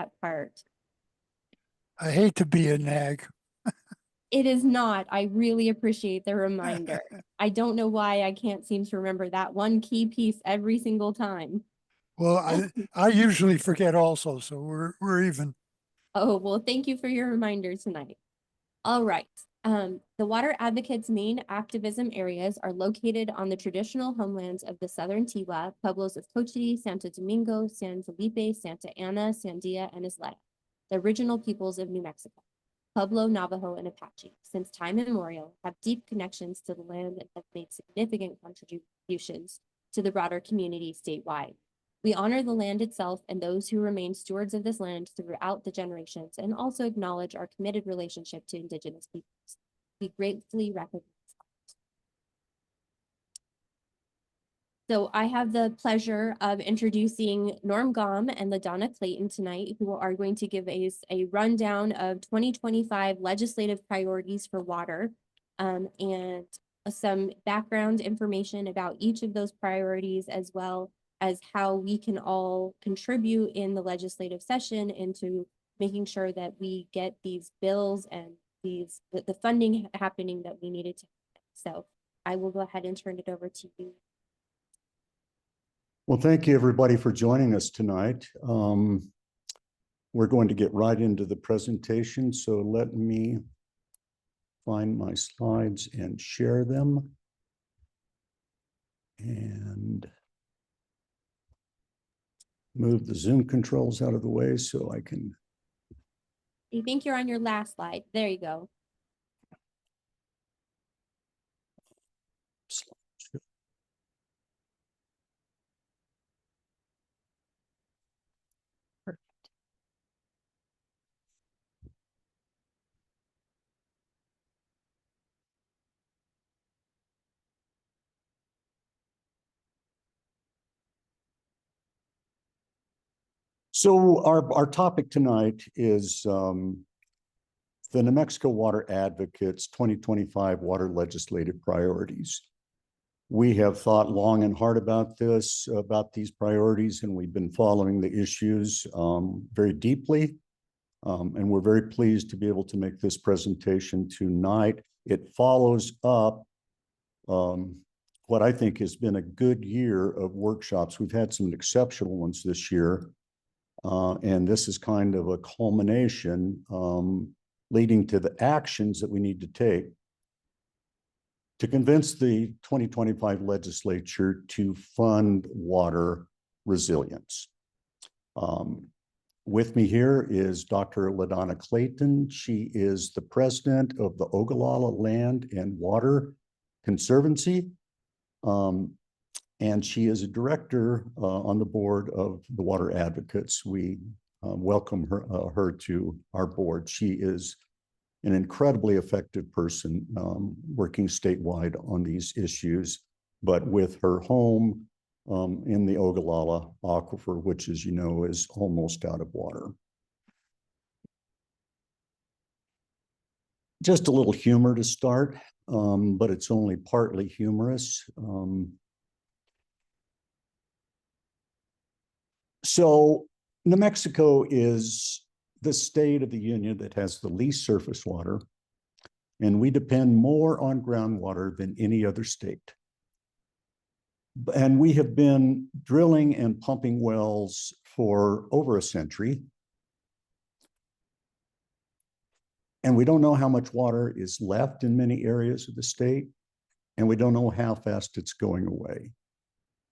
that part. I hate to be a nag. It is not. I really appreciate the reminder. I don't know why I can't seem to remember that one key piece every single time. Well, I usually forget also, so we're even. Oh, well, thank you for your reminder tonight. All right. The Water Advocates' main activism areas are located on the traditional homelands of the Southern Tiwa, pueblos of Cochiti, Santo Domingo, San Felipe, Santa Ana, Sandia, and Isleta, the original peoples of New Mexico. Pueblo, Navajo, and Apache, since time immemorial, have deep connections to the land and have made significant contributions to the broader community statewide. We honor the land itself and those who remain stewards of this land throughout the generations, and also acknowledge our committed relationship to Indigenous peoples. We gratefully recognize that. So I have the pleasure of introducing Norm Gaume and Ladona Clayton tonight, who are going to give us a rundown of 2025 legislative priorities for water, and some background information about each of those priorities, as well as how we can all contribute in the legislative session into making sure that we get these bills and the funding happening that we needed to happen. So I will go ahead and turn it over to you. Well, thank you everybody for joining us tonight. We're going to get right into the presentation, so let me find my slides and share them. And move the Zoom controls out of the way so I can. I think you're on your last slide. There you go. So our topic tonight is the New Mexico Water Advocates 2025 Water Legislative Priorities. We have thought long and hard about these priorities, and we've been following the issues very deeply. And we're very pleased to be able to make this presentation tonight. It follows up what I think has been a good year of workshops. We've had some exceptional ones this year. And this is kind of a culmination leading to the actions that we need to take to convince the 2025 legislature to fund water resilience. With me here is Dr. Ladona Clayton. She is the president of the Ogallala Land and Water Conservancy. And she is a director on the board of the Water Advocates. We welcome her to our board. She is an incredibly effective person working statewide on these issues, but with her home in the Ogallala aquifer, which, as you know, is almost out of water. Just a little humor to start, but it's only partly humorous. So New Mexico is the state of the union that has the least surface water, and we depend more on groundwater than any other state. And we have been drilling and pumping wells for over a century. And we don't know how much water is left in many areas of the state, and we don't know how fast it's going away.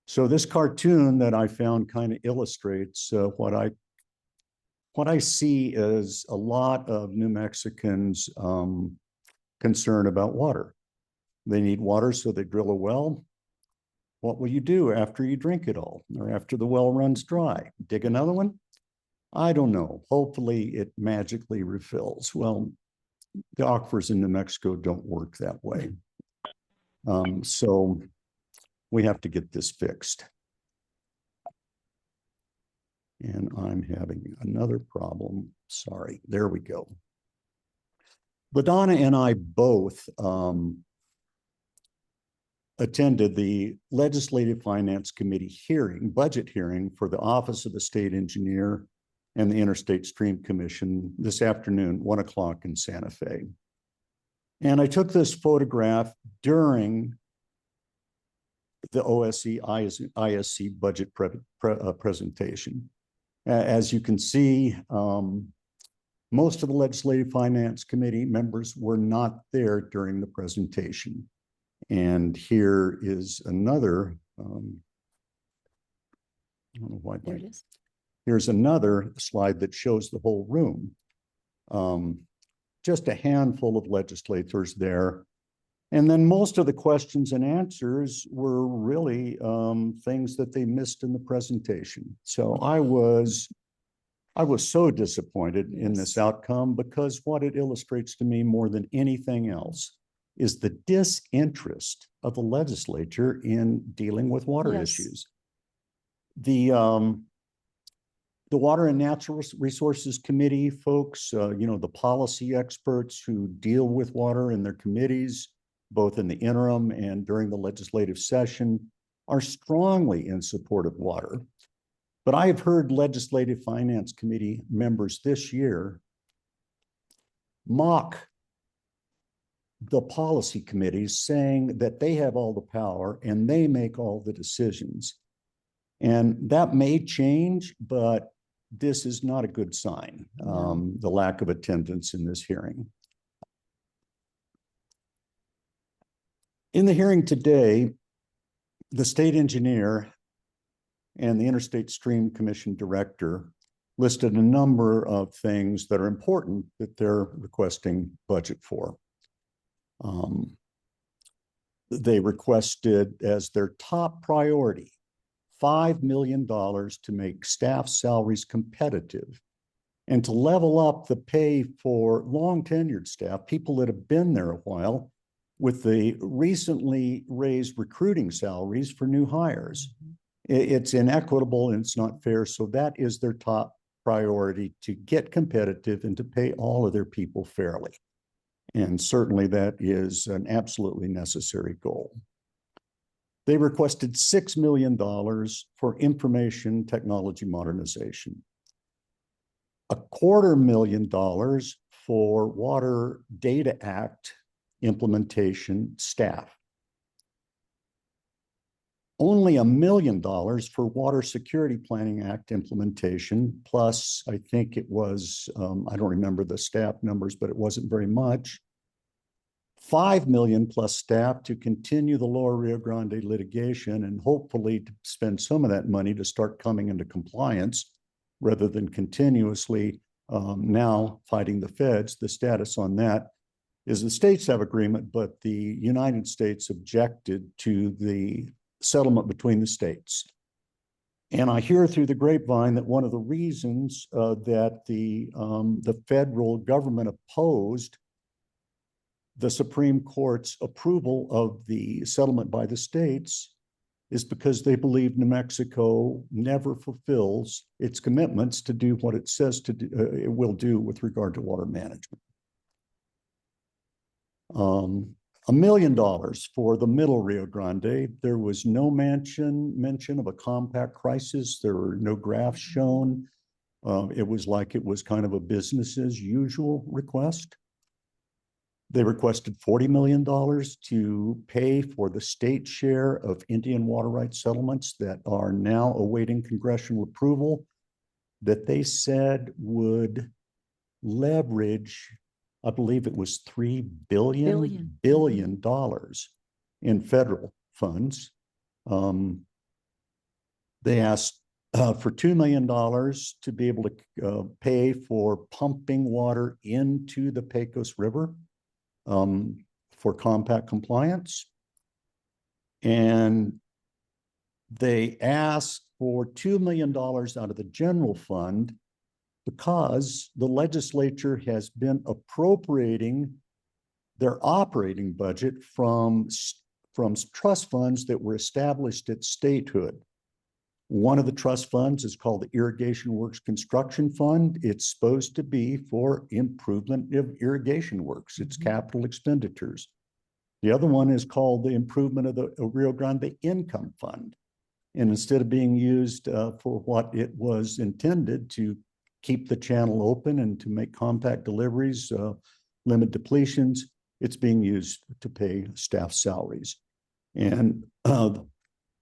So this cartoon that I found kind of illustrates what I see as a lot of New Mexicans' concern about water. They need water, so they drill a well. What will you do after you drink it all, or after the well runs dry? Dig another one? I don't know. Hopefully it magically refills. Well, the aquifers in New Mexico don't work that way. So we have to get this fixed. And I'm having another problem. Sorry, there we go. Ladona and I both attended the Legislative Finance Committee hearing, budget hearing for the Office of the State Engineer and the Interstate Stream Commission this afternoon, 1 o'clock in Santa Fe. And I took this photograph during the OSC ISC budget presentation. As you can see, most of the Legislative Finance Committee members were not there during the presentation. And here is another, I don't know why. There it is. Here's another slide that shows the whole room. Just a handful of legislators there. And then most of the questions and answers were really things that they missed in the presentation. So I was so disappointed in this outcome, because what it illustrates to me more than anything else is the disinterest of the legislature in dealing with water issues. The Water and Natural Resources Committee folks, you know, the policy experts who deal with water in their committees, both in the interim and during the legislative session, are strongly in support of water. But I have heard Legislative Finance Committee members this year mock the policy committees, saying that they have all the power and they make all the decisions. And that may change, but this is not a good sign, the lack of attendance in this hearing. In the hearing today, the state engineer and the Interstate Stream Commission director listed a number of things that are important that they're requesting budget for. They requested as their top priority $5 million to make staff salaries competitive and to level up the pay for long tenured staff, people that have been there a while, with the recently raised recruiting salaries for new hires. It's inequitable and it's not fair. So that is their top priority, to get competitive and to pay all of their people fairly. And certainly that is an absolutely necessary goal. They requested $6 million for information technology modernization, $250,000 for Water Data Act implementation staff, only $1 million for Water Security Planning Act implementation, plus I think it was, I don't remember the staff numbers, but it wasn't very much. $5 million plus staff to continue the Lower Rio Grande litigation, and hopefully to spend some of that money to start coming into compliance rather than continuously now fighting the feds. The status on that is the states have agreement, but the United States objected to the settlement between the states. And I hear through the grapevine that one of the reasons that the federal government opposed the Supreme Court's approval of the settlement by the states is because they believe New Mexico never fulfills its commitments to do what it says to do, it will do with regard to water management. $1 million for the Middle Rio Grande. There was no mention of a compact crisis. There were no graphs shown. It was like it was kind of a business as usual request. They requested $40 million to pay for the state share of Indian water rights settlements that are now awaiting congressional approval, that they said would leverage, I believe it was $3 billion in federal funds. They asked for $2 million to be able to pay for pumping water into the Pecos River for compact compliance. And they asked for $2 million out of the general fund because the legislature has been appropriating their operating budget from trust funds that were established at statehood. One of the trust funds is called the Irrigation Works Construction Fund. It's supposed to be for improvement of irrigation works. It's capital expenditures. The other one is called the Improvement of the Rio Grande Income Fund. And instead of being used for what it was intended to keep the channel open and to make compact deliveries, limit depletions. It's being used to pay staff salaries. And the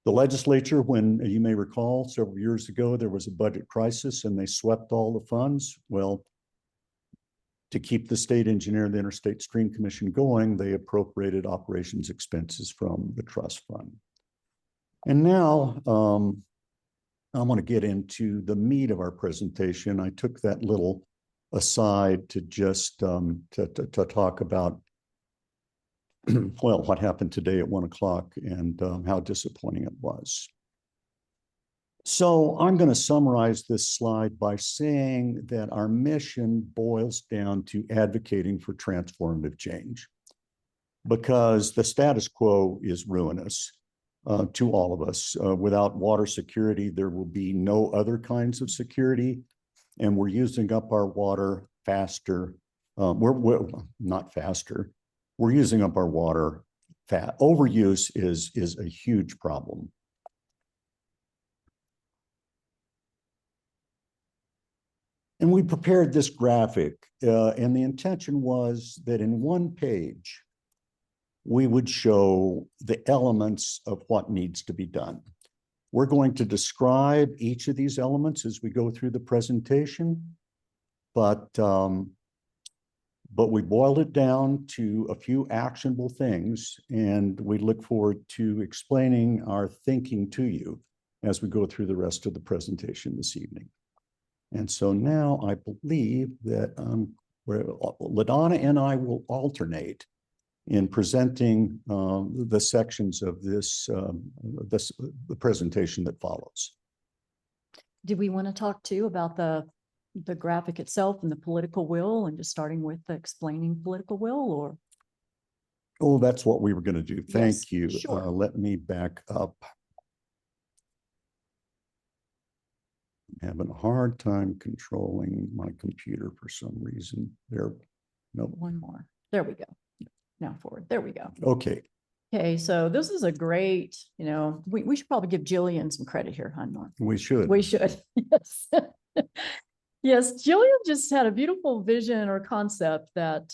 legislature, when you may recall, several years ago, there was a budget crisis and they swept all the funds. Well, to keep the state engineer and the Interstate Stream Commission going, they appropriated operations expenses from the trust fund. And now I want to get into the meat of our presentation. I took that little aside to just to talk about well, what happened today at 1 o'clock and how disappointing it was. So I'm going to summarize this slide by saying that our mission boils down to advocating for transformative change, because the status quo is ruinous to all of us. Without water security, there will be no other kinds of security, and we're using up our water faster. We're not faster. We're using up our water fast. Overuse is a huge problem. And we prepared this graphic, and the intention was that in one page, we would show the elements of what needs to be done. We're going to describe each of these elements as we go through the presentation, but we boiled it down to a few actionable things, and we look forward to explaining our thinking to you as we go through the rest of the presentation this evening. And so now I believe that Ladona and I will alternate in presenting the sections of the presentation that follows. Did we want to talk too about the graphic itself and the political will, and just starting with the explaining political will, or? Oh, that's what we were going to do. Thank Yes, you. sure. Let me back up. I'm having a hard time controlling my computer for some reason. There, nope. One more. There we go. Now forward. There we go. Okay. Okay, so this is a great, we should probably give Jillian some credit here, huh, Norm? We should. We should. Yes. Yes, Jillian just had a beautiful vision or concept that,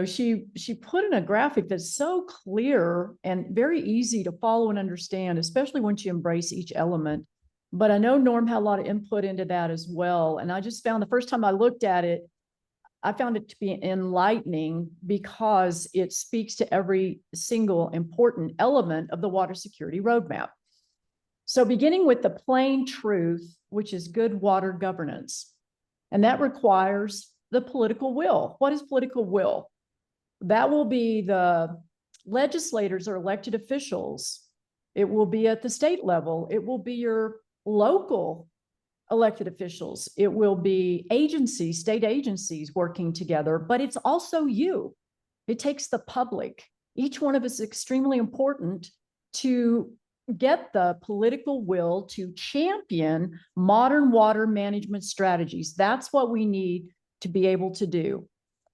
she put in a graphic that's so clear and very easy to follow and understand, especially once you embrace each element. But I know Norm had a lot of input into that as well. And I just found the first time I looked at it, I found it to be enlightening because it speaks to every single important element of the water security roadmap. So beginning with the plain truth, which is good water governance, and that requires the political will. What is political will? That will be the legislators or elected officials. It will be at the state level. It will be your local elected officials. It will be agencies, state agencies working together, but it's also you. It takes the public. Each one of us is extremely important to get the political will to champion modern water management strategies. That's what we need to be able to do.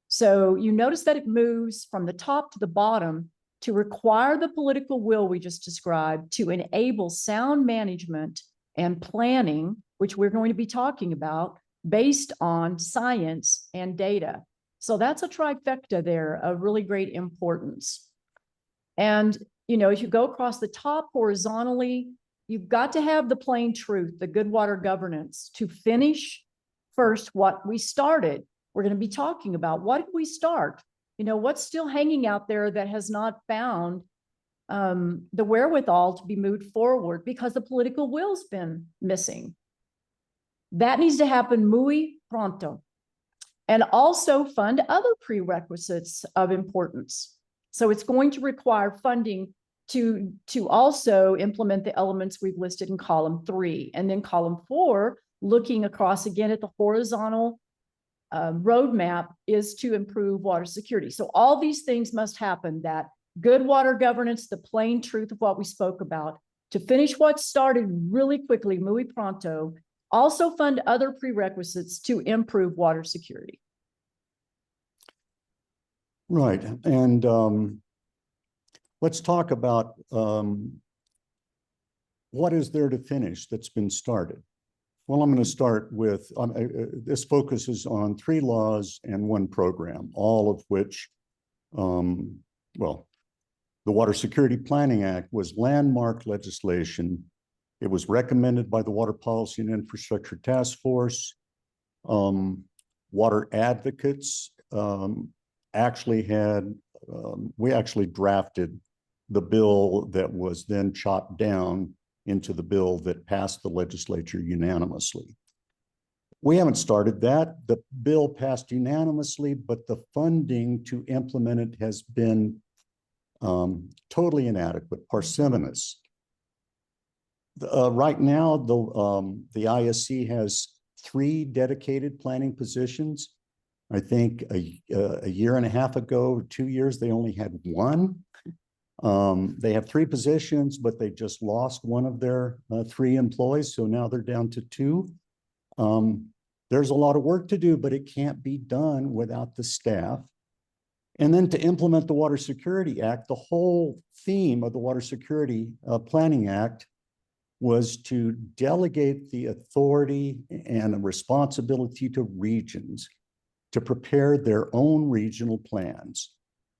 So you notice that it moves from the top to the bottom to require the political will we just described to enable sound management and planning, which we're going to be talking about, based on science and data. So that's a trifecta there of really great importance. And, if you go across the top horizontally, you've got to have the plain truth, the good water governance, to finish first what we started. We're going to be talking about what did we start? What's still hanging out there that has not found the wherewithal to be moved forward because the political will's been missing. That needs to happen muy pronto. And also fund other prerequisites of importance. So it's going to require funding to also implement the elements we've listed in column 3. And then column 4, looking across again at the horizontal roadmap, is to improve water security. So all these things must happen: that good water governance, the plain truth of what we spoke about, to finish what started really quickly, muy pronto, also fund other prerequisites to improve water security. Right. And let's talk about what is there to finish that's been started. Well, I'm going to start with, this focuses on 3 laws and 1 program, all of which, well, the Water Security Planning Act was landmark legislation. It was recommended by the Water Policy and Infrastructure Task Force. Water advocates actually had, we actually drafted the bill that was then chopped down into the bill that passed the legislature unanimously. We haven't started that. The bill passed unanimously, but the funding to implement it has been totally inadequate, parsimonious. Right now, the ISC has 3 dedicated planning positions. I think a year and a half ago, 2 years, they only had 1. They have 3 positions, but they just lost one of their 3 employees. So now they're down to 2. There's a lot of work to do, but it can't be done without the staff. And then to implement the Water Security Act, the whole theme of the Water Security Planning Act was to delegate the authority and responsibility to regions to prepare their own regional plans.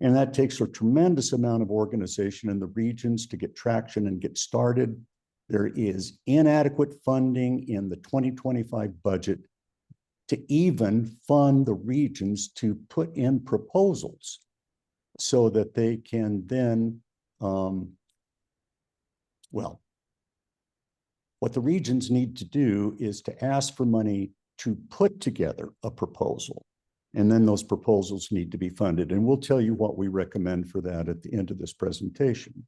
And that takes a tremendous amount of organization in the regions to get traction and get started. There is inadequate funding in the 2025 budget to even fund the regions to put in proposals so that they can then, well, what the regions need to do is to ask for money to put together a proposal. And then those proposals need to be funded. And we'll tell you what we recommend for that at the end of this presentation.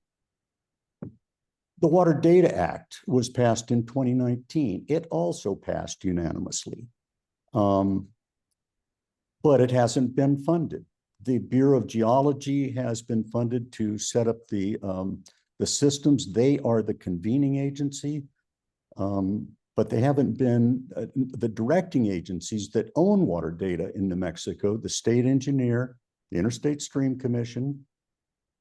The Water Data Act was passed in 2019. It also passed unanimously. But it hasn't been funded. The Bureau of Geology has been funded to set up the systems. They are the convening agency, but they haven't been the directing agencies that own water data in New Mexico, the state engineer, the Interstate Stream Commission,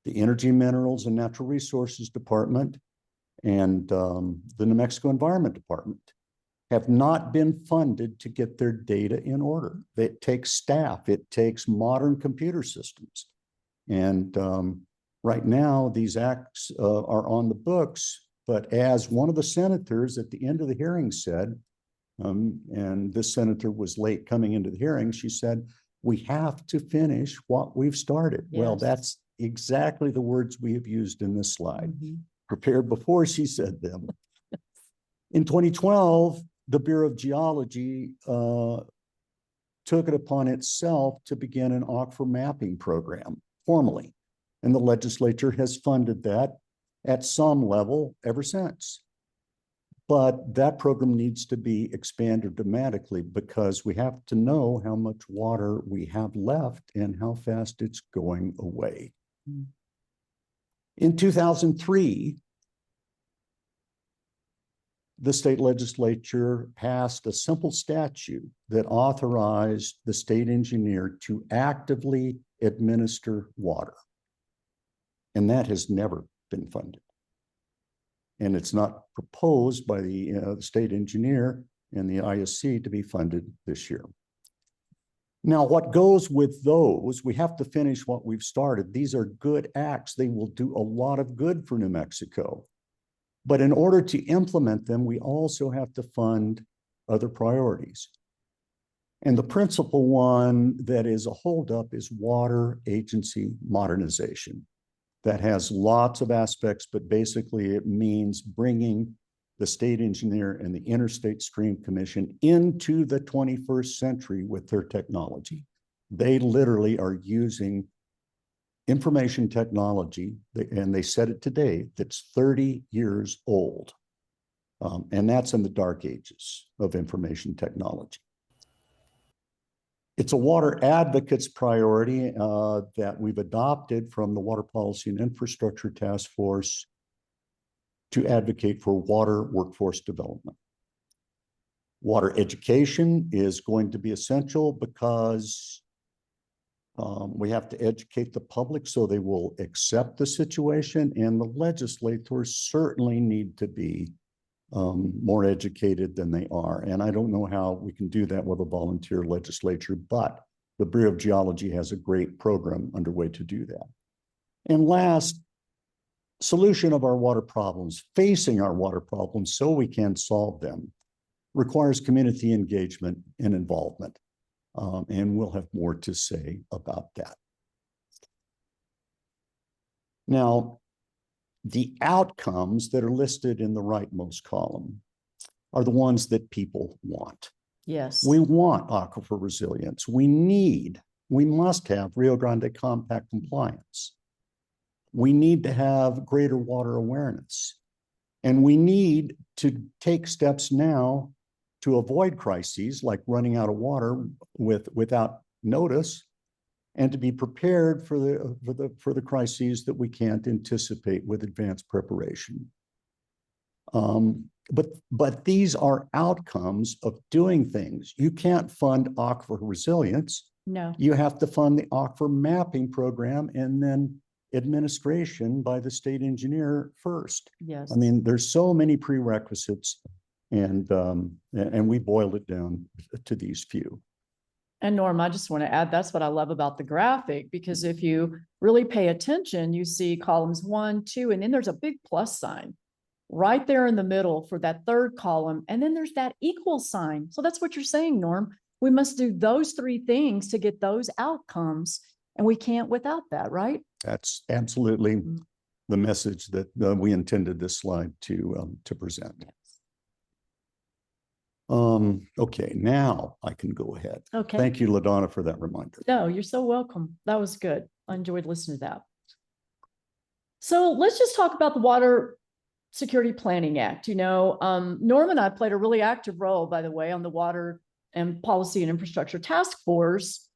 the Energy, Minerals, and Natural Resources Department, and the New Mexico Environment Department have not been funded to get their data in order. It takes staff, it takes modern computer systems. And right now, these acts are on the books, but as one of the senators at the end of the hearing said, and this senator was late coming into the hearing, she said, we have to finish what we've started. Yes. Well, that's exactly the words we have used in this slide, prepared before she said them. In 2012, the Bureau of Geology took it upon itself to begin an aquifer mapping program formally. And the legislature has funded that at some level ever since. But that program needs to be expanded dramatically because we have to know how much water we have left and how fast it's going away. In 2003, the state legislature passed a simple statute that authorized the state engineer to actively administer water. And that has never been funded. And it's not proposed by the state engineer and the ISC to be funded this year. Now, what goes with those, we have to finish what we've started. These are good acts. They will do a lot of good for New Mexico. But in order to implement them, we also have to fund other priorities. And the principal one that is a holdup is water agency modernization. That has lots of aspects, but basically it means bringing the state engineer and the Interstate Stream Commission into the 21st century with their technology. They literally are using information technology, and they said it today, that's 30 years old. And that's in the dark ages of information technology. It's a water advocates priority that we've adopted from the Water Policy and Infrastructure Task Force to advocate for water workforce development. Water education is going to be essential because we have to educate the public so they will accept the situation, and the legislators certainly need to be more educated than they are. And I don't know how we can do that with a volunteer legislature, but the Bureau of Geology has a great program underway to do that. And last, solution of our water problems, facing our water problems so we can solve them, requires community engagement and involvement. And we'll have more to say about that. Now, the outcomes that are listed in the rightmost column are the ones that people want. Yes. We want aquifer resilience. We must have Rio Grande Compact compliance. We need to have greater water awareness. And we need to take steps now to avoid crises like running out of water without notice, and to be prepared for the crises that we can't anticipate with advanced preparation. But these are outcomes of doing things. You can't fund aquifer resilience. No. You have to fund the aquifer mapping program and then administration by the state engineer first. Yes. I mean, there's so many prerequisites, and we boiled it down to these few. And Norm, I just want to add, that's what I love about the graphic, because if you really pay attention, you see columns 1, 2, and then there's a big plus sign right there in the middle for that third column. And then there's that equal sign. So that's what you're saying, Norm. We must do those 3 things to get those outcomes, and we can't without that, right? That's absolutely the message that we intended this slide to present. Okay, now I can go ahead. Okay. Thank you, Ladonna, for that reminder. No, you're so welcome. That was good. I enjoyed listening to that. So let's just talk about the Water Security Planning Act. You know, Norm and I played a really active role, by the way, on the Water and Policy and Infrastructure Task Force,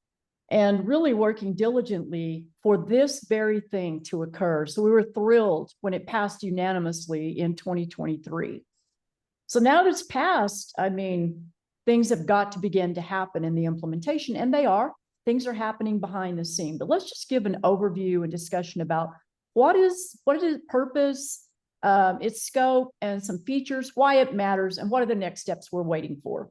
and really working diligently for this very thing to occur. So we were thrilled when it passed unanimously in 2023. So now that it's passed, I mean, things have got to begin to happen in the implementation, and they are. Things are happening behind the scene. But let's just give an overview and discussion about what is its purpose, its scope, and some features, why it matters, and what are the next steps we're waiting for.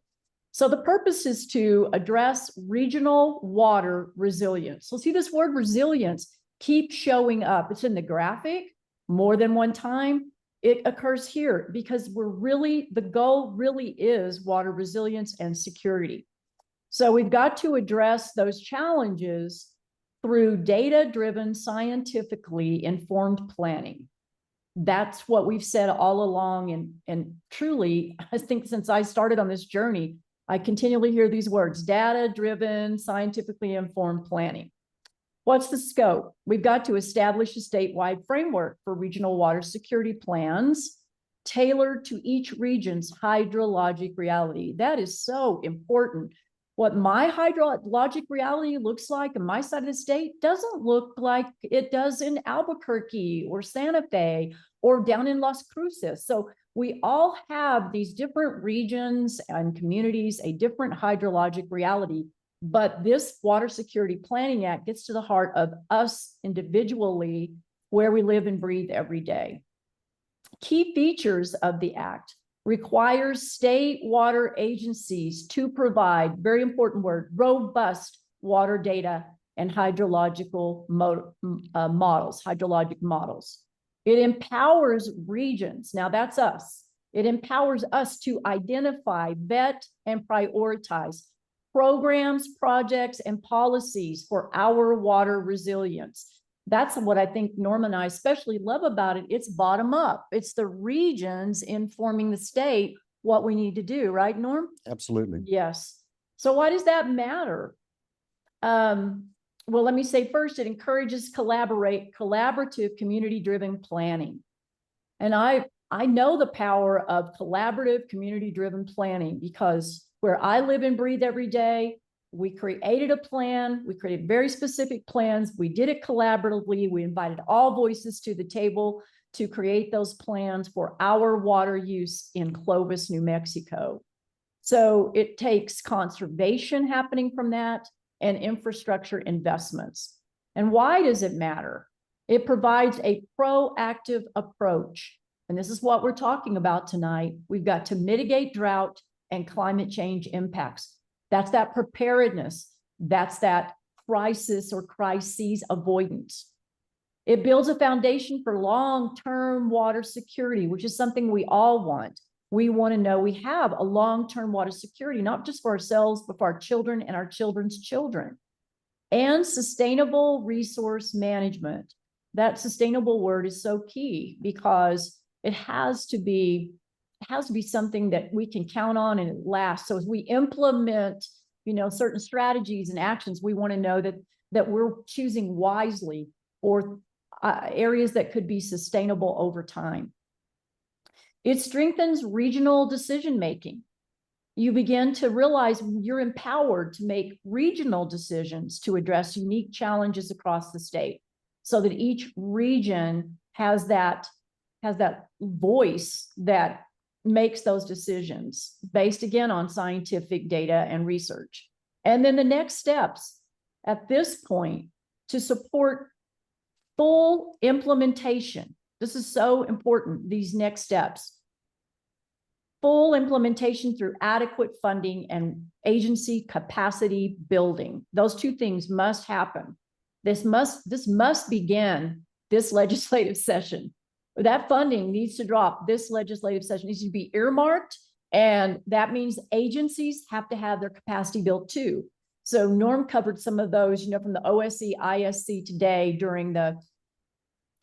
So the purpose is to address regional water resilience. So see, this word resilience keeps showing up. It's in the graphic more than one time. It occurs here because the goal really is water resilience and security. So we've got to address those challenges through data-driven, scientifically informed planning. That's what we've said all along. And truly, I think since I started on this journey, I continually hear these words: data-driven, scientifically informed planning. What's the scope? We've got to establish a statewide framework for regional water security plans tailored to each region's hydrologic reality. That is so important. What my hydrologic reality looks like in my side of the state doesn't look like it does in Albuquerque or Santa Fe or down in Las Cruces. So we all have these different regions and communities, a different hydrologic reality. But this Water Security Planning Act gets to the heart of us individually, where we live and breathe every day. Key features of the Act: requires state water agencies to provide, very important word, robust water data and hydrological models, hydrologic models. It empowers regions. Now that's us. It empowers us to identify, vet, and prioritize programs, projects, and policies for our water resilience. That's what I think Norm and I especially love about it. It's bottom up. It's the regions informing the state what we need to do, right, Norm? Absolutely. Yes. So why does that matter? Well, let me say first, it encourages collaborative, community-driven planning. And I know the power of collaborative, community-driven planning, because where I live and breathe every day, we created a plan. We created very specific plans. We did it collaboratively. We invited all voices to the table to create those plans for our water use in Clovis, New Mexico. So it takes conservation happening from that and infrastructure investments. And why does it matter? It provides a proactive approach and this is what we're talking about tonight, we've got to mitigate drought and climate change impacts. That's that preparedness. That's that crisis or crises avoidance. It builds a foundation for long-term water security, which is something we all want. We want to know we have a long-term water security, not just for ourselves, but for our children and our children's children. And sustainable resource management. That sustainable word is so key because it has to be something that we can count on and it lasts. So as we implement, certain strategies and actions, we want to know that we're choosing wisely for areas that could be sustainable over time. It strengthens regional decision-making. You begin to realize you're empowered to make regional decisions to address unique challenges across the state so that each region has that voice that makes those decisions based again on scientific data and research. And then the next steps at this point to support full implementation. This is so important, these next steps. Full implementation through adequate funding and agency capacity building. Those two things must happen. This must begin this legislative session. That funding needs to drop. This legislative session needs to be earmarked, and that means agencies have to have their capacity built too. So Norm covered some of those, from the OSC, ISC today during the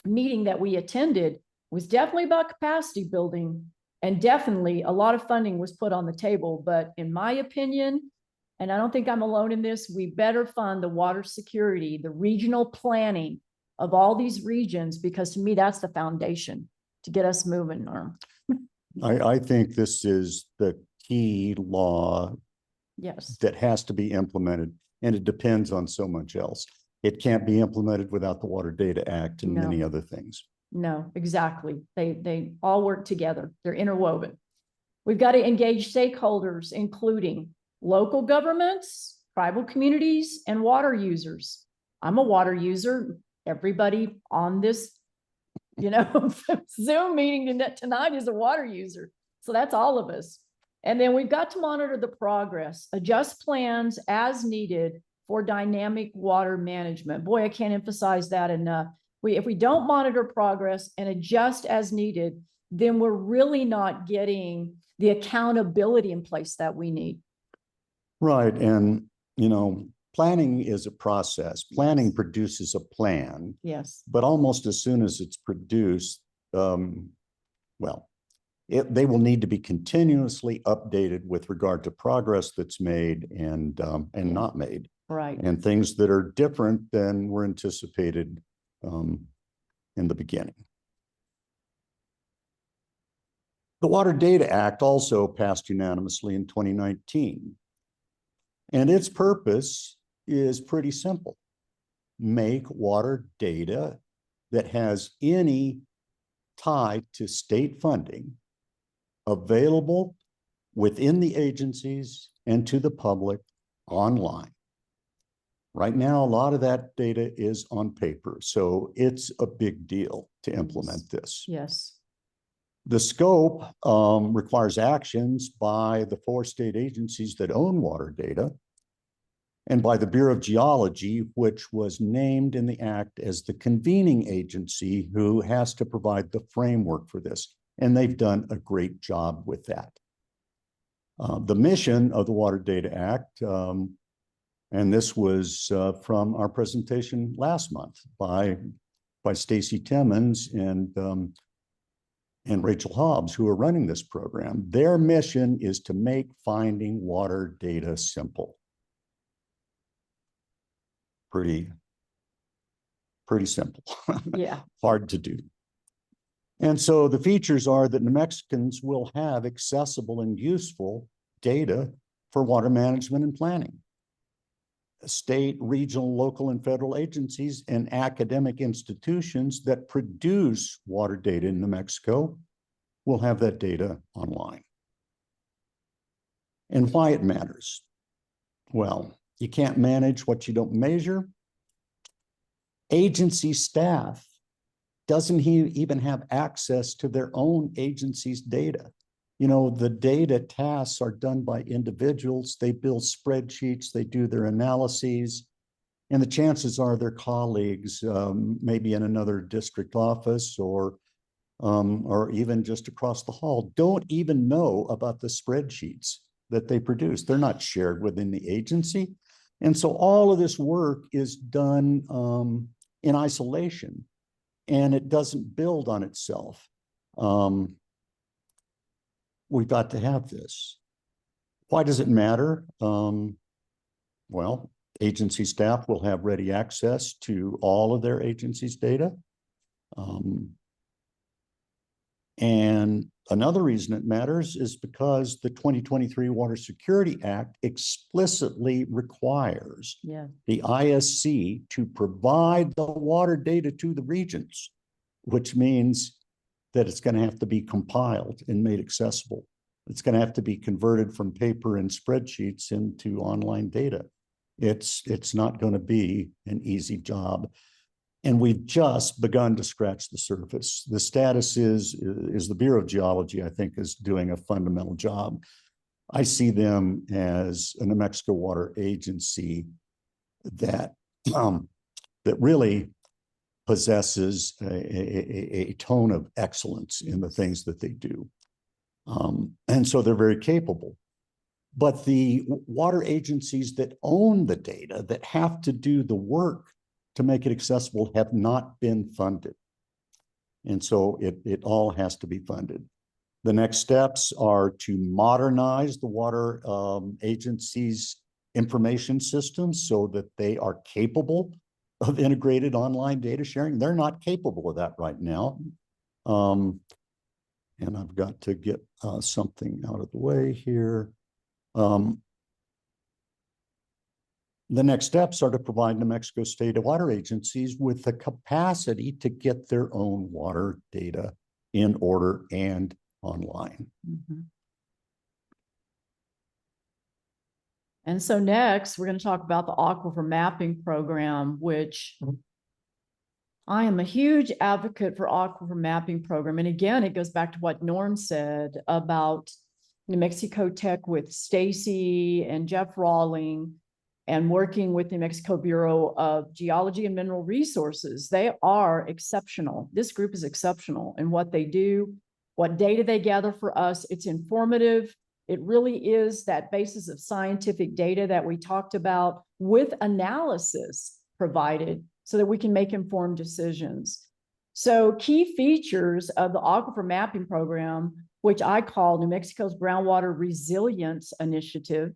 meeting that we attended, was definitely about capacity building. And definitely a lot of funding was put on the table. But in my opinion, and I don't think I'm alone in this, we better fund the water security, the regional planning of all these regions, because to me, that's the foundation to get us moving, Norm. I think this is the key law Yes. that has to be implemented, and it depends on so much else. It can't be implemented without the Water Data Act and many other things. No, exactly. They all work together. They're interwoven. We've got to engage stakeholders, including local governments, tribal communities, and water users. I'm a water user. Everybody on this, Zoom meeting tonight is a water user. So that's all of us. And then we've got to monitor the progress, adjust plans as needed for dynamic water management. Boy, I can't emphasize that enough. If we don't monitor progress and adjust as needed, then we're really not getting the accountability in place that we need. Right. And, planning is a process. Planning produces a plan. Yes. But almost as soon as it's produced, they will need to be continuously updated with regard to progress that's made and not made. Right. And things that are different than were anticipated in the beginning. The Water Data Act also passed unanimously in 2019. And its purpose is pretty simple. Make water data that has any tie to state funding available within the agencies and to the public online. Right now, a lot of that data is on paper, so it's a big deal to implement this. Yes. The scope requires actions by the 4 state agencies that own water data and by the Bureau of Geology, which was named in the act as the convening agency who has to provide the framework for this. And they've done a great job with that. The mission of the Water Data Act, and this was from our presentation last month by Stacy Timmons and Rachel Hobbs, who are running this program. Their mission is to make finding water data simple. Pretty simple. Yeah. Hard to do. And so the features are that New Mexicans will have accessible and useful data for water management and planning. State, regional, local, and federal agencies and academic institutions that produce water data in New Mexico will have that data online. And why it matters? Well, you can't manage what you don't measure. Agency staff doesn't he even have access to their own agency's data? You know, the data tasks are done by individuals. They build spreadsheets, they do their analyses, and the chances are their colleagues, maybe in another district office or even just across the hall, don't even know about the spreadsheets that they produce. They're not shared within the agency. And so all of this work is done in isolation, and it doesn't build on itself. We've got to have this. Why does it matter? Well, agency staff will have ready access to all of their agency's data. And another reason it matters is because the 2023 Water Security Act explicitly requires the ISC to provide the water data to the regions, which means that it's going to have to be compiled and made accessible. It's going to have to be converted from paper and spreadsheets into online data. It's not going to be an easy job. And we've just begun to scratch the surface. The status is the Bureau of Geology, I think, is doing a fundamental job. I see them as a New Mexico water agency that really possesses a tone of excellence in the things that they do. And so they're very capable. But the water agencies that own the data, that have to do the work to make it accessible, have not been funded. And so it all has to be funded. The next steps are to modernize the water agencies' information systems so that they are capable of integrated online data sharing. They're not capable of that right now. And I've got to get something out of the way here. The next steps are to provide New Mexico state water agencies with the capacity to get their own water data in order and online. And so next, we're going to talk about the Aquifer Mapping Program, which I am a huge advocate for Aquifer Mapping Program. And again, it goes back to what Norm said about New Mexico Tech with Stacy and Jeff Rawling, and working with New Mexico Bureau of Geology and Mineral Resources. They are exceptional. This group is exceptional in what they do, what data they gather for us. It's informative. It really is that basis of scientific data that we talked about with analysis provided so that we can make informed decisions. So key features of the Aquifer Mapping Program, which I call New Mexico's Groundwater Resilience Initiative,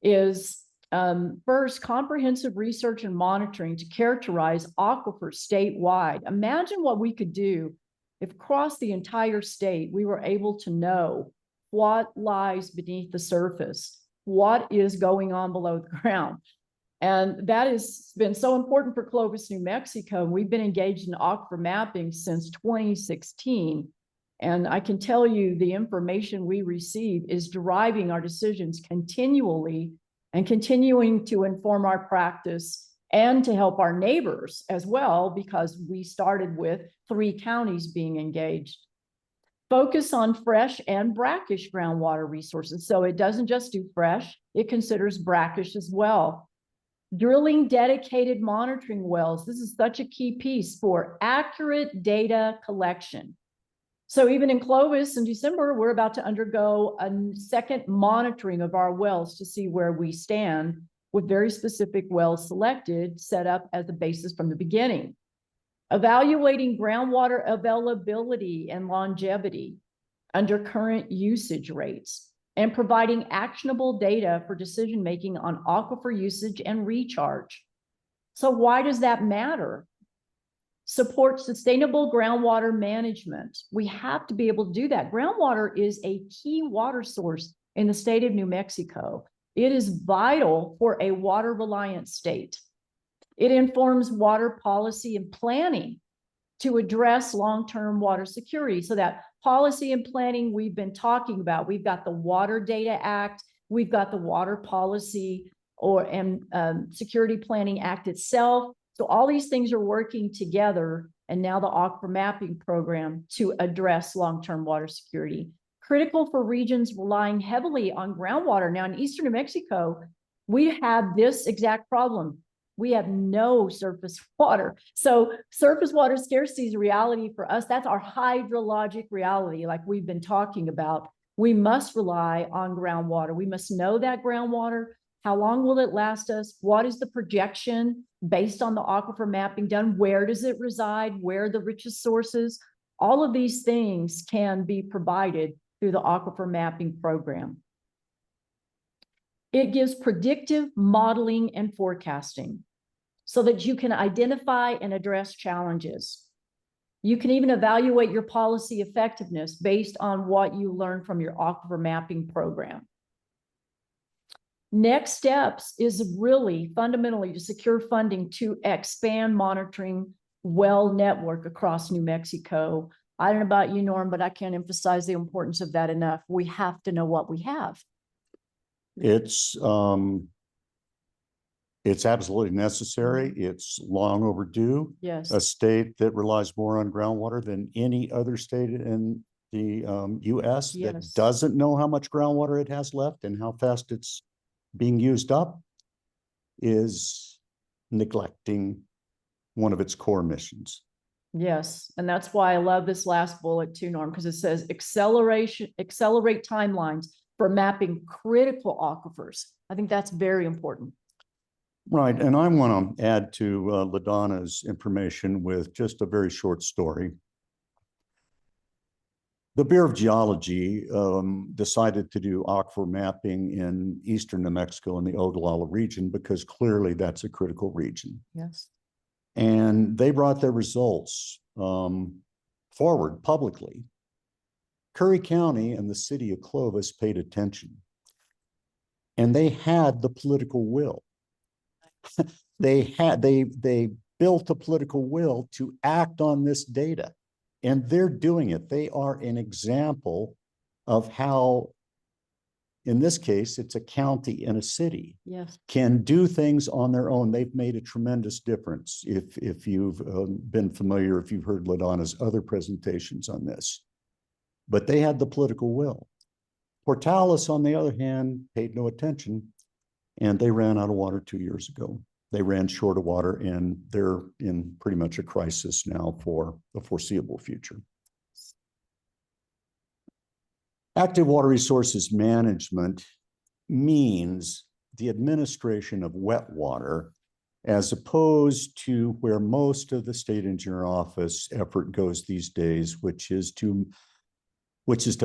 is first, comprehensive research and monitoring to characterize aquifers statewide. Imagine what we could do if across the entire state, we were able to know what lies beneath the surface, what is going on below the ground. And that has been so important for Clovis, New Mexico. We've been engaged in aquifer mapping since 2016. And I can tell you the information we receive is driving our decisions continually and continuing to inform our practice and to help our neighbors as well, because we started with 3 counties being engaged. Focus on fresh and brackish groundwater resources. So it doesn't just do fresh, it considers brackish as well. Drilling dedicated monitoring wells. This is such a key piece for accurate data collection. So even in Clovis in December, we're about to undergo a second monitoring of our wells to see where we stand, with very specific wells selected, set up as a basis from the beginning. Evaluating groundwater availability and longevity under current usage rates, and providing actionable data for decision-making on aquifer usage and recharge. So why does that matter? Support sustainable groundwater management. We have to be able to do that. Groundwater is a key water source in the state of New Mexico. It is vital for a water-reliant state. It informs water policy and planning to address long-term water security. So that policy and planning we've been talking about, we've got the Water Data Act, we've got the Water Policy and Security Planning Act itself. So all these things are working together and now the aquifer mapping program to address long-term water security. Critical for regions relying heavily on groundwater. Now in eastern New Mexico, we have this exact problem. We have no surface water. So surface water scarcity is a reality for us. That's our hydrologic reality, like we've been talking about. We must rely on groundwater. We must know that groundwater. How long will it last us? What is the projection based on the aquifer mapping done? Where does it reside? Where are the richest sources? All of these things can be provided through the aquifer mapping program. It gives predictive modeling and forecasting so that you can identify and address challenges. You can even evaluate your policy effectiveness based on what you learn from your aquifer mapping program. Next steps is really fundamentally to secure funding to expand monitoring well network across New Mexico. I don't know about you, Norm, but I can't emphasize the importance of that enough. We have to know what we have. It's absolutely necessary. It's long overdue. Yes. A state that relies more on groundwater than any other state in the US that Yes. doesn't know how much groundwater it has left and how fast it's being used up is neglecting one of its core missions. Yes, and that's why I love this last bullet too, Norm, because it says accelerate timelines for mapping critical aquifers. I think that's very important. Right, and I want to add to Ladona's information with just a very short story. The Bureau of Geology decided to do aquifer mapping in eastern New Mexico in the Ogallala region because clearly that's a critical region. Yes. And they brought their results forward publicly. Curry County and the city of Clovis paid attention. And they had the political will. They built a political will to act on this data. And they're doing it. They are an example of how, in this case, it's a county and a city, Yes. can do things on their own. They've made a tremendous difference. If you've been familiar, if you've heard Ladona's other presentations on this, but they had the political will. Portales, on the other hand, paid no attention, and they ran out of water 2 years ago. They ran short of water, and they're in pretty much a crisis now for the foreseeable future. Active water resources management means the administration of wet water, as opposed to where most of the state engineer office effort goes these days, which is to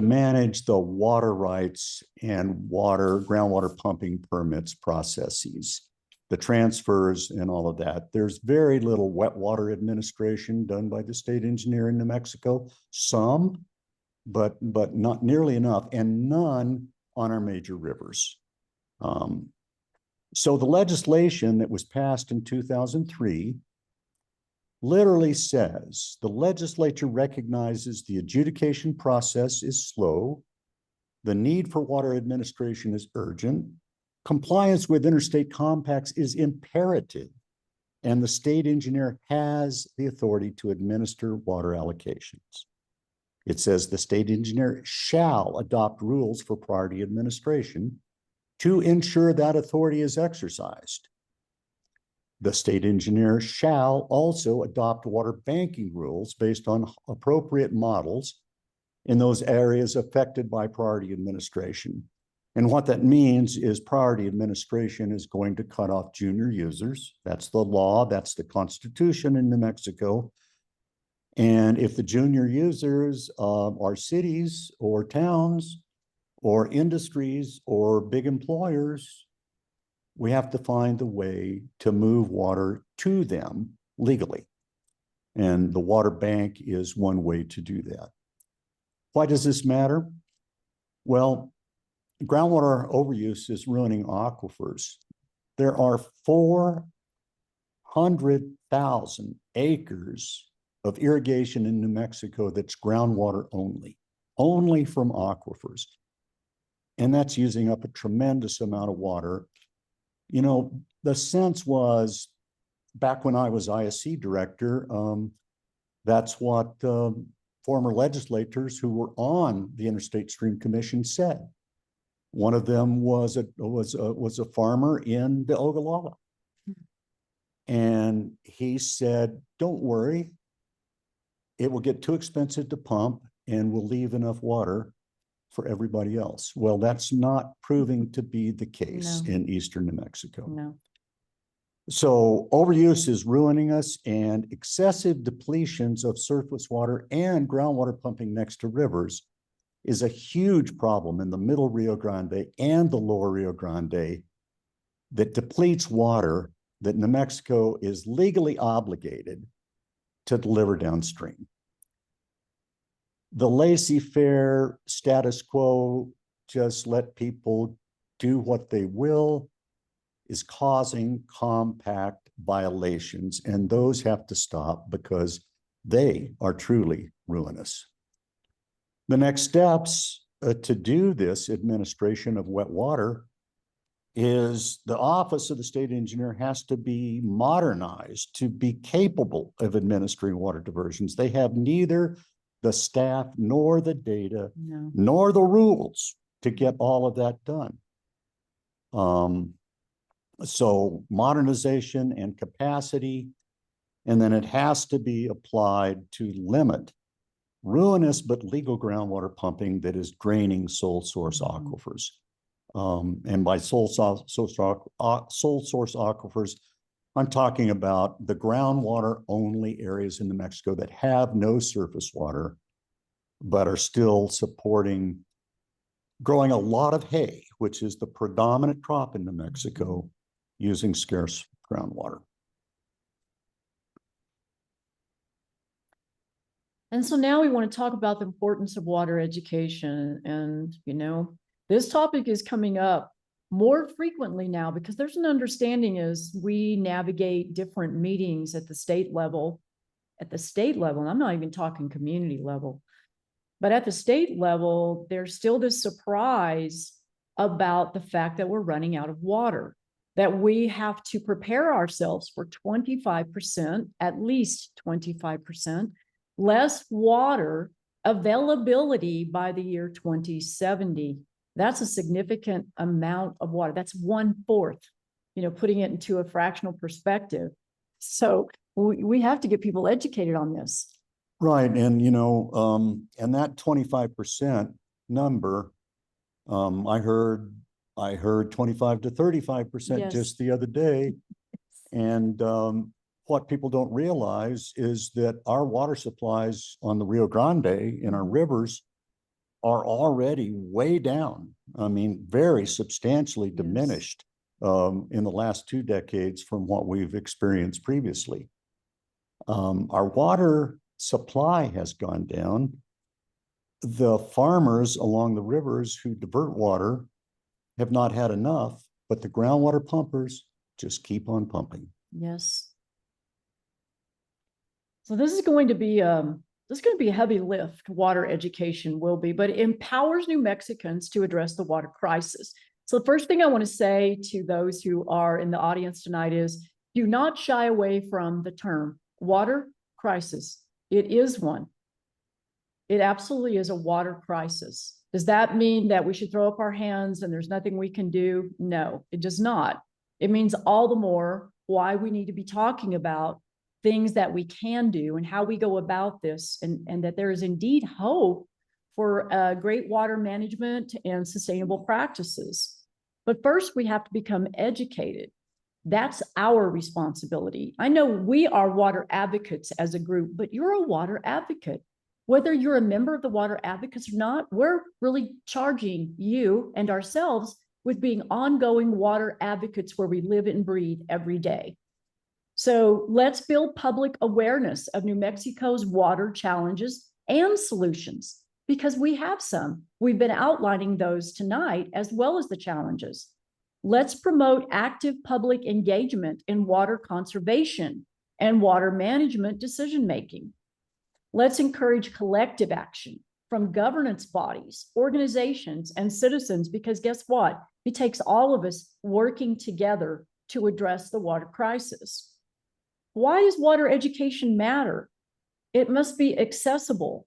manage the water rights and groundwater pumping permits processes, the transfers and all of that. There's very little wet water administration done by the state engineer in New Mexico. Some, but not nearly enough, and none on our major rivers. So the legislation that was passed in 2003 literally says the legislature recognizes the adjudication process is slow, the need for water administration is urgent, compliance with interstate compacts is imperative, and the state engineer has the authority to administer water allocations. It says the state engineer shall adopt rules for priority administration to ensure that authority is exercised. The state engineer shall also adopt water banking rules based on appropriate models in those areas affected by priority administration. And what that means is priority administration is going to cut off junior users. That's the law, that's the Constitution in New Mexico. And if the junior users are cities or towns or industries or big employers, we have to find a way to move water to them legally. And the water bank is one way to do that. Why does this matter? Well, groundwater overuse is ruining aquifers. There are 400,000 acres of irrigation in New Mexico that's groundwater only from aquifers. And that's using up a tremendous amount of water. You know, the sense was, back when I was ISC director, That's what former legislators who were on the Interstate Stream Commission said. One of them was a farmer in the Ogallala. And he said, don't worry, it will get too expensive to pump and we'll leave enough water for everybody else. Well, that's not proving to be the case in eastern New Mexico. No. So overuse is ruining us, and excessive depletions of surface water and groundwater pumping next to rivers is a huge problem in the middle Rio Grande and the lower Rio Grande that depletes water that New Mexico is legally obligated to deliver downstream. The laissez-faire status quo, just let people do what they will, is causing compact violations, and those have to stop because they are truly ruinous. The next steps to do this administration of wet water is the Office of the State Engineer has to be modernized to be capable of administering water diversions. They have neither the staff nor the data nor the rules to get all of that done. So modernization and capacity, and then it has to be applied to limit ruinous but legal groundwater pumping that is draining sole source aquifers. And by sole source aquifers, I'm talking about the groundwater only areas in New Mexico that have no surface water, but are still supporting growing a lot of hay, which is the predominant crop in New Mexico, using scarce groundwater. And so now we want to talk about the importance of water education. And, you know, this topic is coming up more frequently now because there's an understanding as we navigate different meetings at the state level, and I'm not even talking community level, but at the state level, there's still this surprise about the fact that we're running out of water, that we have to prepare ourselves for 25%, at least 25%, less water availability by the year 2070. That's a significant amount of water. That's 1/4, you know, putting it into a fractional perspective. So we have to get people educated on this. Right. And, you know, and that 25% number, I heard 25 to 35% just the other day. And what people don't realize is that our water supplies on the Rio Grande in our rivers are already way down. I mean, very substantially diminished in the last 2 decades from what we've experienced previously. Our water supply has gone down. The farmers along the rivers who divert water have not had enough, but the groundwater pumpers just keep on pumping. Yes. So this is going to be a heavy lift. Water education will be, but it empowers New Mexicans to address the water crisis. So the first thing I want to say to those who are in the audience tonight is do not shy away from the term water crisis. It is one. It absolutely is a water crisis. Does that mean that we should throw up our hands and there's nothing we can do? No, it does not. It means all the more why we need to be talking about things that we can do and how we go about this, and that there is indeed hope for great water management and sustainable practices. But first, we have to become educated. That's our responsibility. I know we are water advocates as a group, but you're a water advocate. Whether you're a member of the water advocates or not, we're really charging you and ourselves with being ongoing water advocates where we live and breathe every day. So let's build public awareness of New Mexico's water challenges and solutions, because we have some. We've been outlining those tonight, as well as the challenges. Let's promote active public engagement in water conservation and water management decision-making. Let's encourage collective action from governance bodies, organizations, and citizens, because guess what? It takes all of us working together to address the water crisis. Why does water education matter? It must be accessible.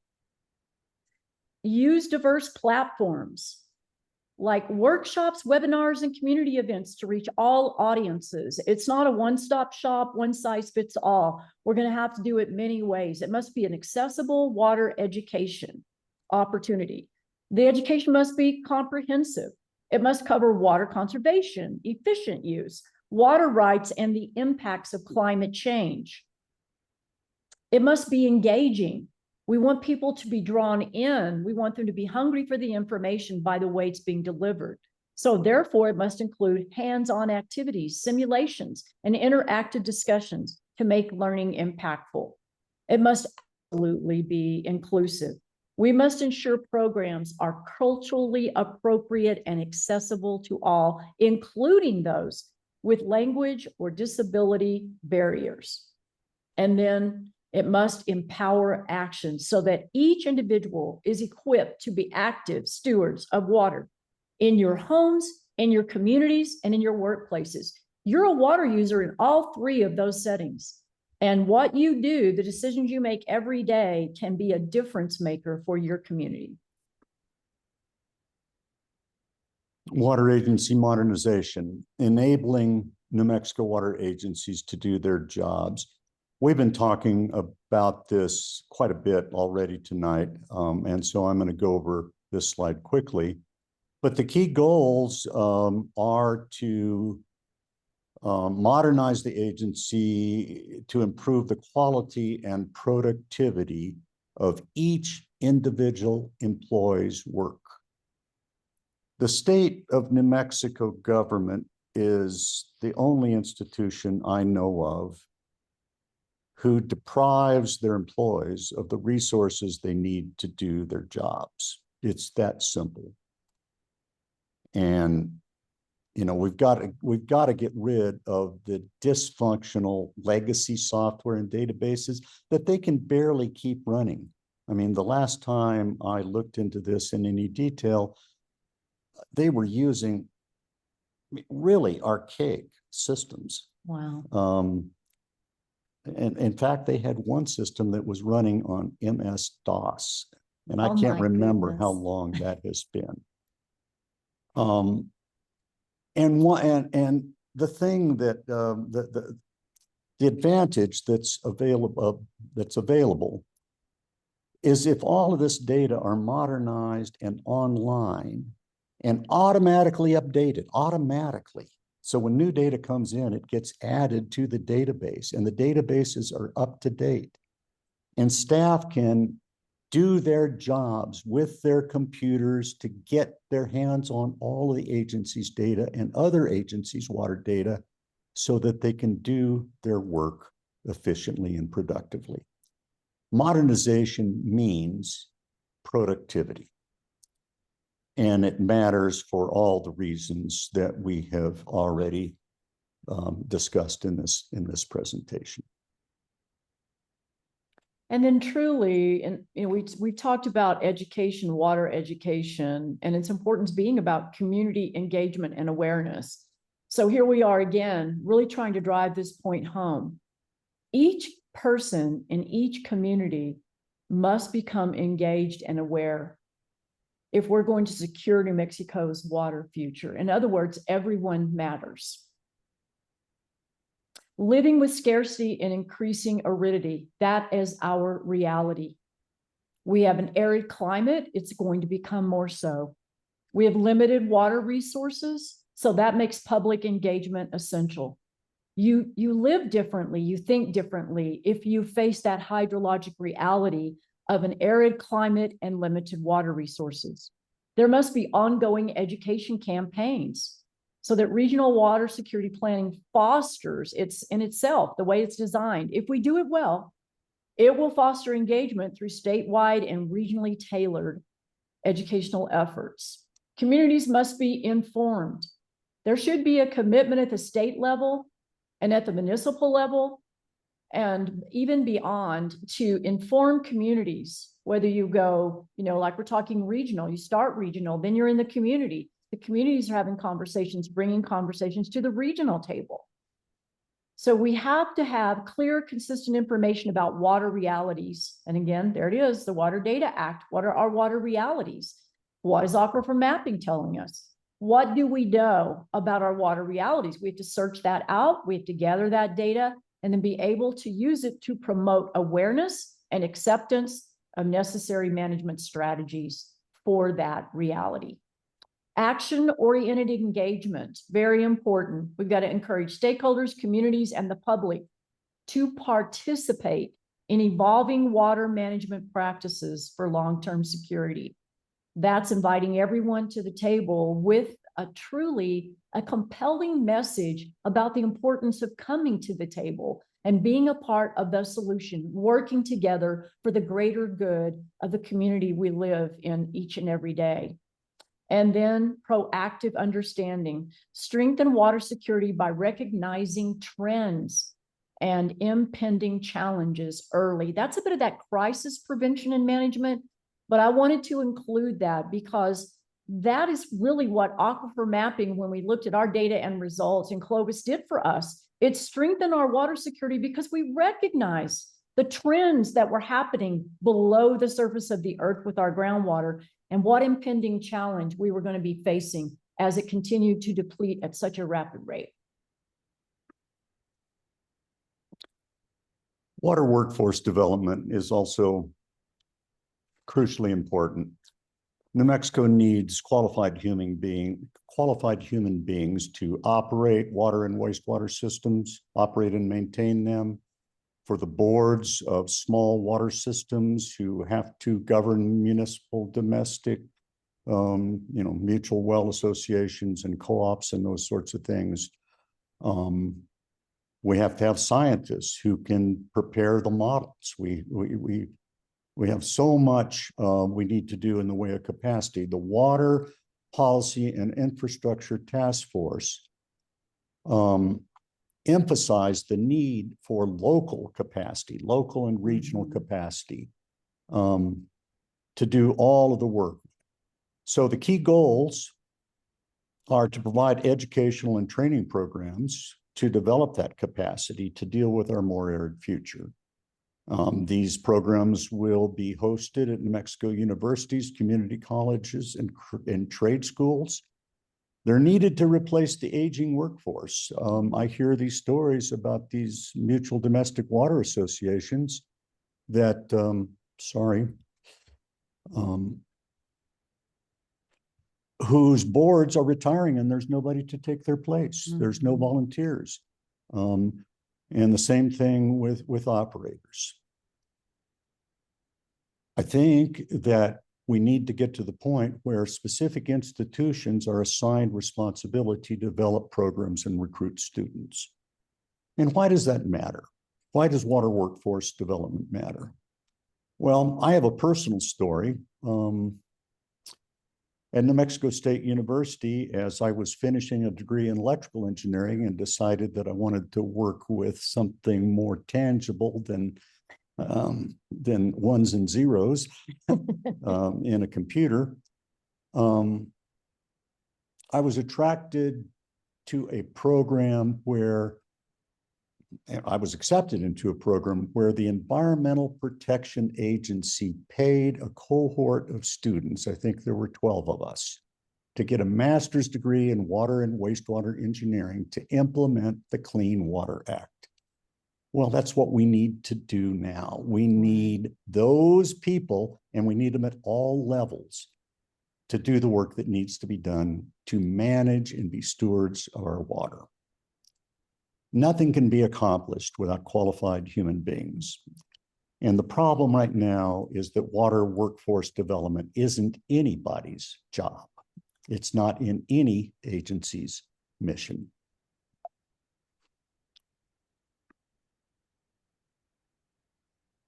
Use diverse platforms like workshops, webinars, and community events to reach all audiences. It's not a one-stop shop, one size fits all. We're going to have to do it many ways. It must be an accessible water education opportunity. The education must be comprehensive. It must cover water conservation, efficient use, water rights, and the impacts of climate change. It must be engaging. We want people to be drawn in. We want them to be hungry for the information by the way it's being delivered. So therefore, it must include hands-on activities, simulations, and interactive discussions to make learning impactful. It must absolutely be inclusive. We must ensure programs are culturally appropriate and accessible to all, including those with language or disability barriers. And then it must empower action so that each individual is equipped to be active stewards of water in your homes, in your communities, and in your workplaces. You're a water user in all three of those settings. And what you do, the decisions you make every day, can be a difference maker for your community. Water agency modernization, enabling New Mexico water agencies to do their jobs. We've been talking about this quite a bit already tonight, and so I'm going to go over this slide quickly. But the key goals are to modernize the agency to improve the quality and productivity of each individual employee's work. The state of New Mexico government is the only institution I know of who deprives their employees of the resources they need to do their jobs. It's that simple. And you know, we've got to get rid of the dysfunctional legacy software and databases that they can barely keep running. I mean, the last time I looked into this in any detail, they were using really archaic systems. Wow. And in fact, they had one system that was running on MS-DOS, and I Oh can't my remember how goodness. long that has been. And the thing that the advantage that's available is if all of this data are modernized and online and automatically updated automatically. So when new data comes in, it gets added to the database, and the databases are up to date, and staff can do their jobs with their computers to get their hands on all of the agency's data and other agencies' water data so that they can do their work efficiently and productively. Modernization means productivity. And it matters for all the reasons that we have already discussed in this presentation. And then truly, and you know, we talked about education, water education, and its importance being about community engagement and awareness. So here we are again, really trying to drive this point home. Each person in each community must become engaged and aware if we're going to secure New Mexico's water future. In other words, everyone matters. Living with scarcity and increasing aridity, that is our reality. We have an arid climate, it's going to become more so. We have limited water resources, so that makes public engagement essential. You live differently, you think differently if you face that hydrologic reality of an arid climate and limited water resources. There must be ongoing education campaigns so that regional water security planning fosters it's in itself, the way it's designed. If we do it well, it will foster engagement through statewide and regionally tailored educational efforts. Communities must be informed. There should be a commitment at the state level and at the municipal level and even beyond to inform communities, whether you go, you know, like we're talking regional, you start regional, then you're in the community. The communities are having conversations, bringing conversations to the regional table. So we have to have clear, consistent information about water realities. And again, there it is, the Water Data Act. What are our water realities? What is aquifer mapping telling us? What do we know about our water realities? We have to search that out. We have to gather that data and then be able to use it to promote awareness and acceptance of necessary management strategies for that reality. Action-oriented engagement, very important. We've got to encourage stakeholders, communities, and the public to participate in evolving water management practices for long-term security. That's inviting everyone to the table with a compelling message about the importance of coming to the table and being a part of the solution, working together for the greater good of the community we live in each and every day. And then proactive understanding, strengthen water security by recognizing trends and impending challenges early. That's a bit of that crisis prevention and management, but I wanted to include that because that is really what aquifer mapping, when we looked at our data and results and Clovis did for us, it strengthened our water security because we recognize the trends that were happening below the surface of the earth with our groundwater and what impending challenge we were going to be facing as it continued to deplete at such a rapid rate. Water workforce development is also crucially important. New Mexico needs qualified human beings to operate water and wastewater systems, operate and maintain them, for the boards of small water systems who have to govern municipal, domestic, mutual well associations and co-ops and those sorts of things. We have to have scientists who can prepare the models. We have so much we need to do in the way of capacity. The Water Policy and Infrastructure Task Force emphasized the need for local capacity, local and regional capacity to do all of the work. So the key goals are to provide educational and training programs to develop that capacity to deal with our more arid future. These programs will be hosted at New Mexico universities, community colleges, and trade schools. They're needed to replace the aging workforce. I hear these stories about these mutual domestic water associations that, whose boards are retiring and there's nobody to take their place. There's no volunteers. And the same thing with operators. I think that we need to get to the point where specific institutions are assigned responsibility to develop programs and recruit students. And why does that matter? Why does water workforce development matter? Well, I have a personal story. At New Mexico State University, as I was finishing a degree in electrical engineering and decided that I wanted to work with something more tangible than ones and zeros in a computer, I was attracted to a program where I was accepted into a program where the Environmental Protection Agency paid a cohort of students, I think there were 12 of us, to get a master's degree in water and wastewater engineering to implement the Clean Water Act. Well, that's what we need to do now. We need those people, and we need them at all levels, to do the work that needs to be done to manage and be stewards of our water. Nothing can be accomplished without qualified human beings. And the problem right now is that water workforce development isn't anybody's job. It's not in any agency's mission.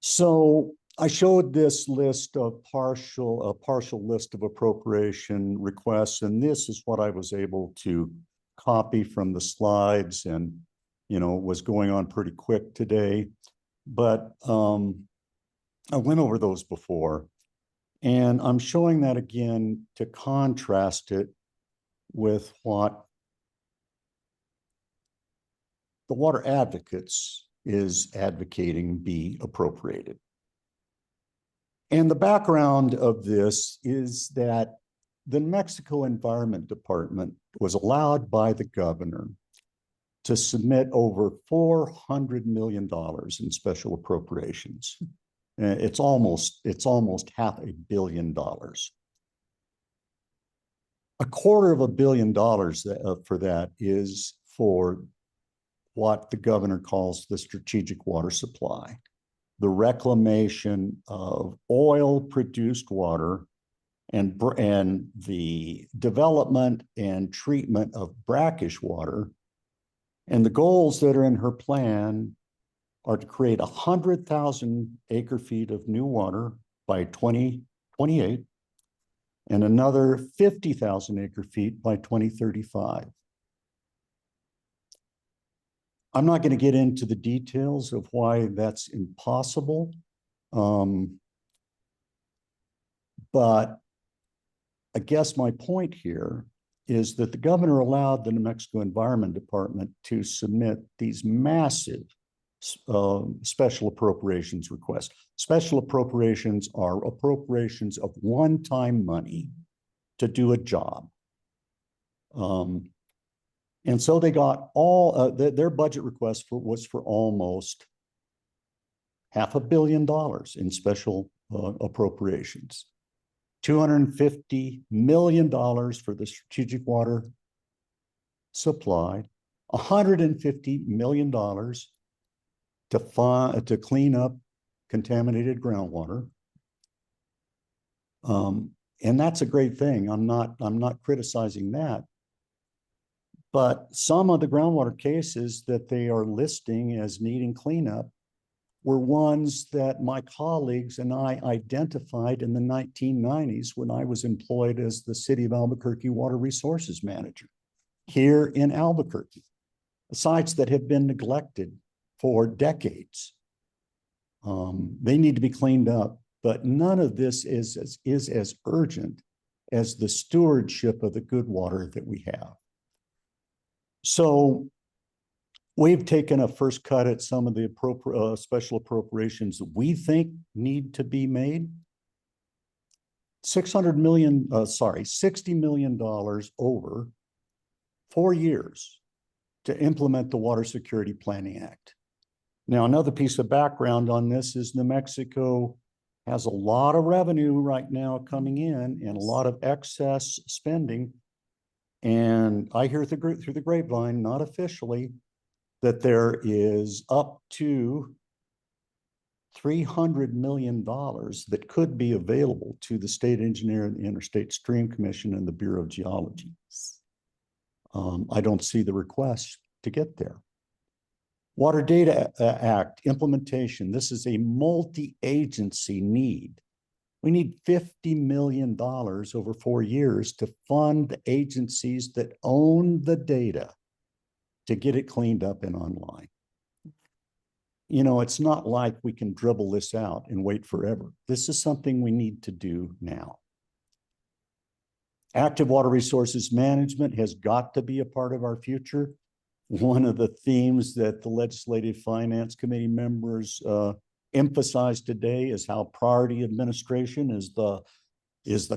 So I showed this list of a partial list of appropriation requests, and this is what I was able to copy from the slides, and was going on pretty quick today. But I went over those before, and I'm showing that again to contrast it with what the Water Advocates is advocating be appropriated. And the background of this is that the New Mexico Environment Department was allowed by the governor to submit over $400 million in special appropriations. It's almost $500 million. $250 million for that is for what the governor calls the strategic water supply, the reclamation of oil-produced water and the development and treatment of brackish water. And the goals that are in her plan are to create 100,000 acre-feet of new water by 2028 and another 50,000 acre-feet by 2035. I'm not going to get into the details of why that's impossible, but I guess my point here is that the governor allowed the New Mexico Environment Department to submit these massive special appropriations requests. Special appropriations are appropriations of one-time money to do a job. And so they got all, their budget request was for almost $500 million in special appropriations. $250 million for the strategic water supply, $150 million to clean up contaminated groundwater. And that's a great thing. I'm not criticizing that. But some of the groundwater cases that they are listing as needing cleanup were ones that my colleagues and I identified in the 1990s when I was employed as the City of Albuquerque Water Resources Manager here in Albuquerque, sites that have been neglected for decades. They need to be cleaned up, but none of this is as urgent as the stewardship of the good water that we have. So we've taken a first cut at some of the special appropriations that we think need to be made. $60 million over 4 years to implement the Water Security Planning Act. Now, another piece of background on this is New Mexico has a lot of revenue right now coming in and a lot of excess spending. And I hear through the grapevine, not officially, that there is up to $300 million that could be available to the state engineer and the Interstate Stream Commission and the Bureau of Geology. I don't see the request to get there. Water Data Act implementation. This is a multi-agency need. We need $50 million over 4 years to fund the agencies that own the data to get it cleaned up and online. You know, it's not like we can dribble this out and wait forever. This is something we need to do now. Active water resources management has got to be a part of our future. One of the themes that the Legislative Finance Committee members emphasized today is how priority administration is the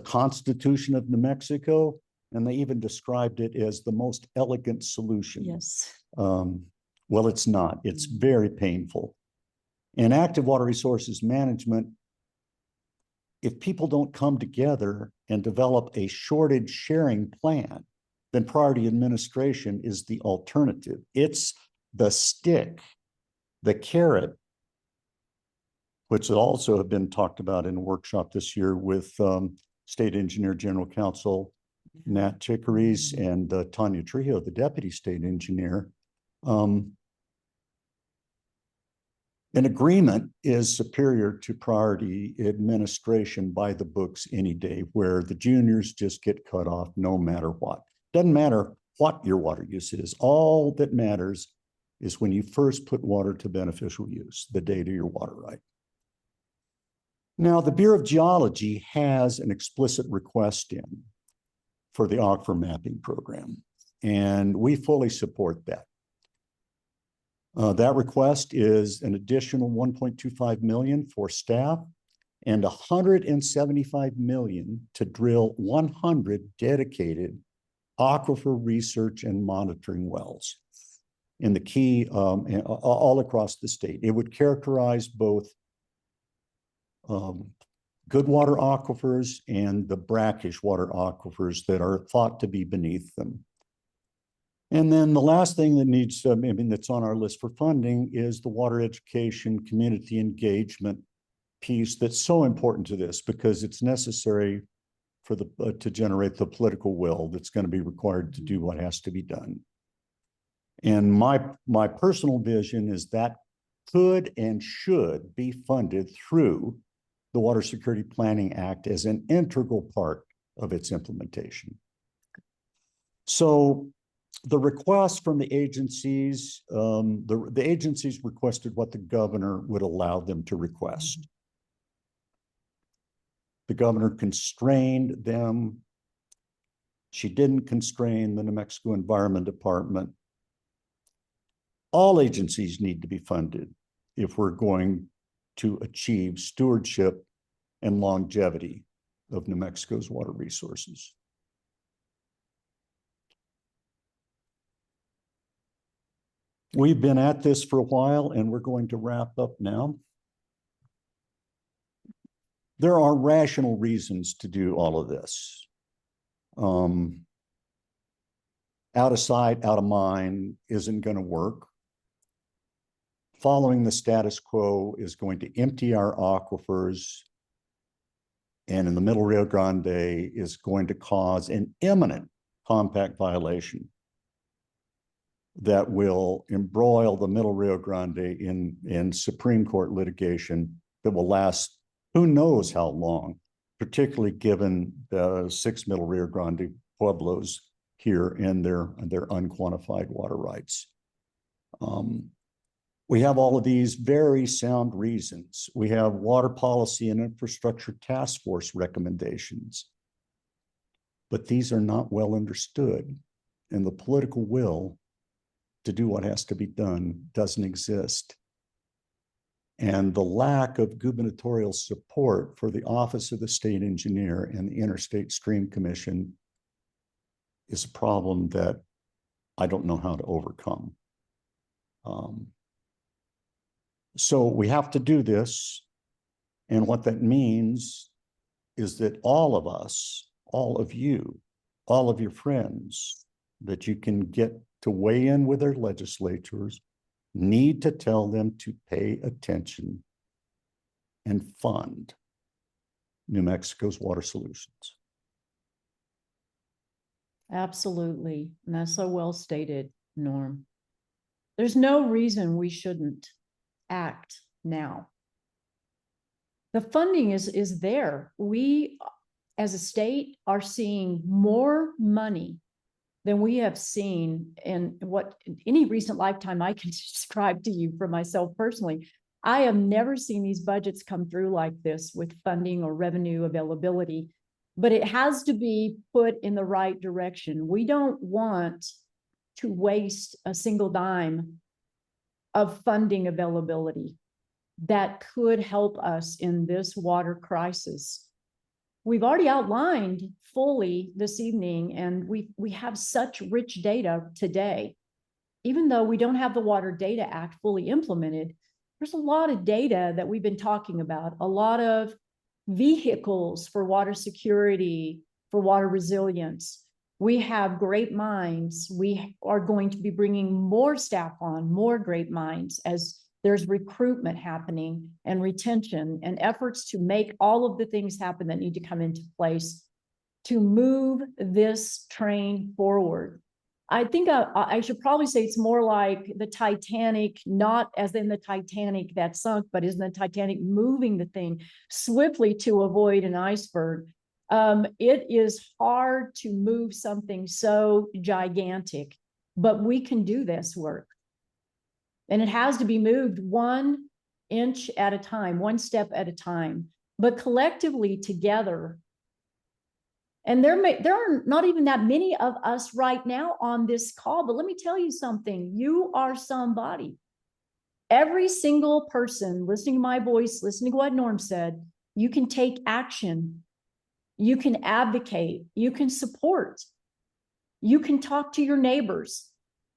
Constitution of New Mexico. And they even described it as the most elegant solution. Yes. Well, it's not. It's very painful. And active water resources management, if people don't come together and develop a shortage sharing plan, then priority administration is the alternative. It's the stick, the carrot, which also have been talked about in a workshop this year with State Engineer General Counsel Nat Chicories and Tanya Trujillo, the Deputy State Engineer. An agreement is superior to priority administration by the books any day, where the juniors just get cut off no matter what. Doesn't matter what your water use is. All that matters is when you first put water to beneficial use, the day to your water right. Now, the Bureau of Geology has an explicit request in for the aquifer mapping program, and we fully support that. That request is an additional 1.25 million for staff and 175 million to drill 100 dedicated aquifer research and monitoring wells in the key all across the state. It would characterize both good water aquifers and the brackish water aquifers that are thought to be beneath them. And then the last thing that needs, that's on our list for funding is the water education, community engagement piece that's so important to this because it's necessary for the to generate the political will that's going to be required to do what has to be done. And my personal vision is that could and should be funded through the Water Security Planning Act as an integral part of its implementation. So the request from the agencies, the agencies requested what the governor would allow them to request. The governor constrained them. She didn't constrain the New Mexico Environment Department. All agencies need to be funded if we're going to achieve stewardship and longevity of New Mexico's water resources. We've been at this for a while and we're going to wrap up now. There are rational reasons to do all of this. Out of sight, out of mind isn't going to work. Following the status quo is going to empty our aquifers, and in the Middle Rio Grande is going to cause an imminent compact violation that will embroil the Middle Rio Grande in Supreme Court litigation that will last who knows how long, particularly given the 6 Middle Rio Grande pueblos here and their unquantified water rights. We have all of these very sound reasons. We have water policy and infrastructure task force recommendations, but these are not well understood, and the political will to do what has to be done doesn't exist. And the lack of gubernatorial support for the Office of the State Engineer and the Interstate Stream Commission is a problem that I don't know how to overcome. So we have to do this. And what that means is that all of us, all of you, all of your friends that you can get to weigh in with their legislatures need to tell them to pay attention and fund New Mexico's water solutions. Absolutely. And that's so well stated, Norm. There's no reason we shouldn't act now. The funding is there. We, as a state, are seeing more money than we have seen in what any recent lifetime I can describe to you for myself personally. I have never seen these budgets come through like this with funding or revenue availability, but it has to be put in the right direction. We don't want to waste a single dime of funding availability that could help us in this water crisis. We've already outlined fully this evening, and we have such rich data today. Even though we don't have the Water Data Act fully implemented, there's a lot of data that we've been talking about, a lot of vehicles for water security, for water resilience. We have great minds. We are going to be bringing more staff on, more great minds, as there's recruitment happening and retention and efforts to make all of the things happen that need to come into place to move this train forward. I think I should probably say it's more like the Titanic, not as in the Titanic that sunk, but is the Titanic moving the thing swiftly to avoid an iceberg. It is hard to move something so gigantic, but we can do this work. And it has to be moved 1 inch at a time, 1 step at a time, but collectively together. And there are not even that many of us right now on this call, but let me tell you something. You are somebody. Every single person listening to my voice, listening to what Norm said, you can take action. You can advocate. You can support. You can talk to your neighbors.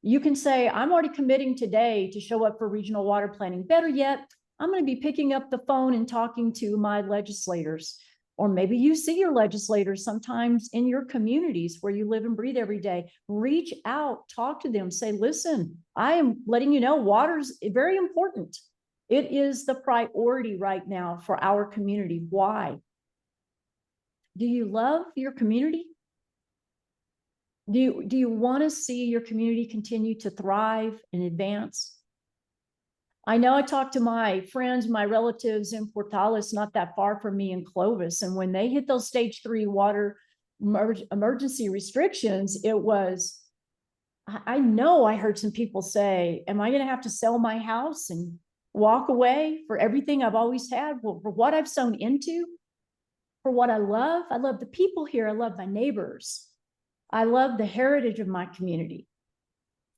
You can say, I'm already committing today to show up for regional water planning. Better yet, I'm going to be picking up the phone and talking to my legislators. Or maybe you see your legislators sometimes in your communities where you live and breathe every day. Reach out, talk to them, say, listen, I am letting you know water's very important. It is the priority right now for our community. Why? Do you love your community? Do you want to see your community continue to thrive and advance? I know I talked to my friends, my relatives in Portales, not that far from me in Clovis. And when they hit those stage 3 water emergency restrictions, it was, I know I heard some people say, am I going to have to sell my house and walk away for everything I've always had? Well, for what I've sown into, for what I love the people here. I love my neighbors. I love the heritage of my community.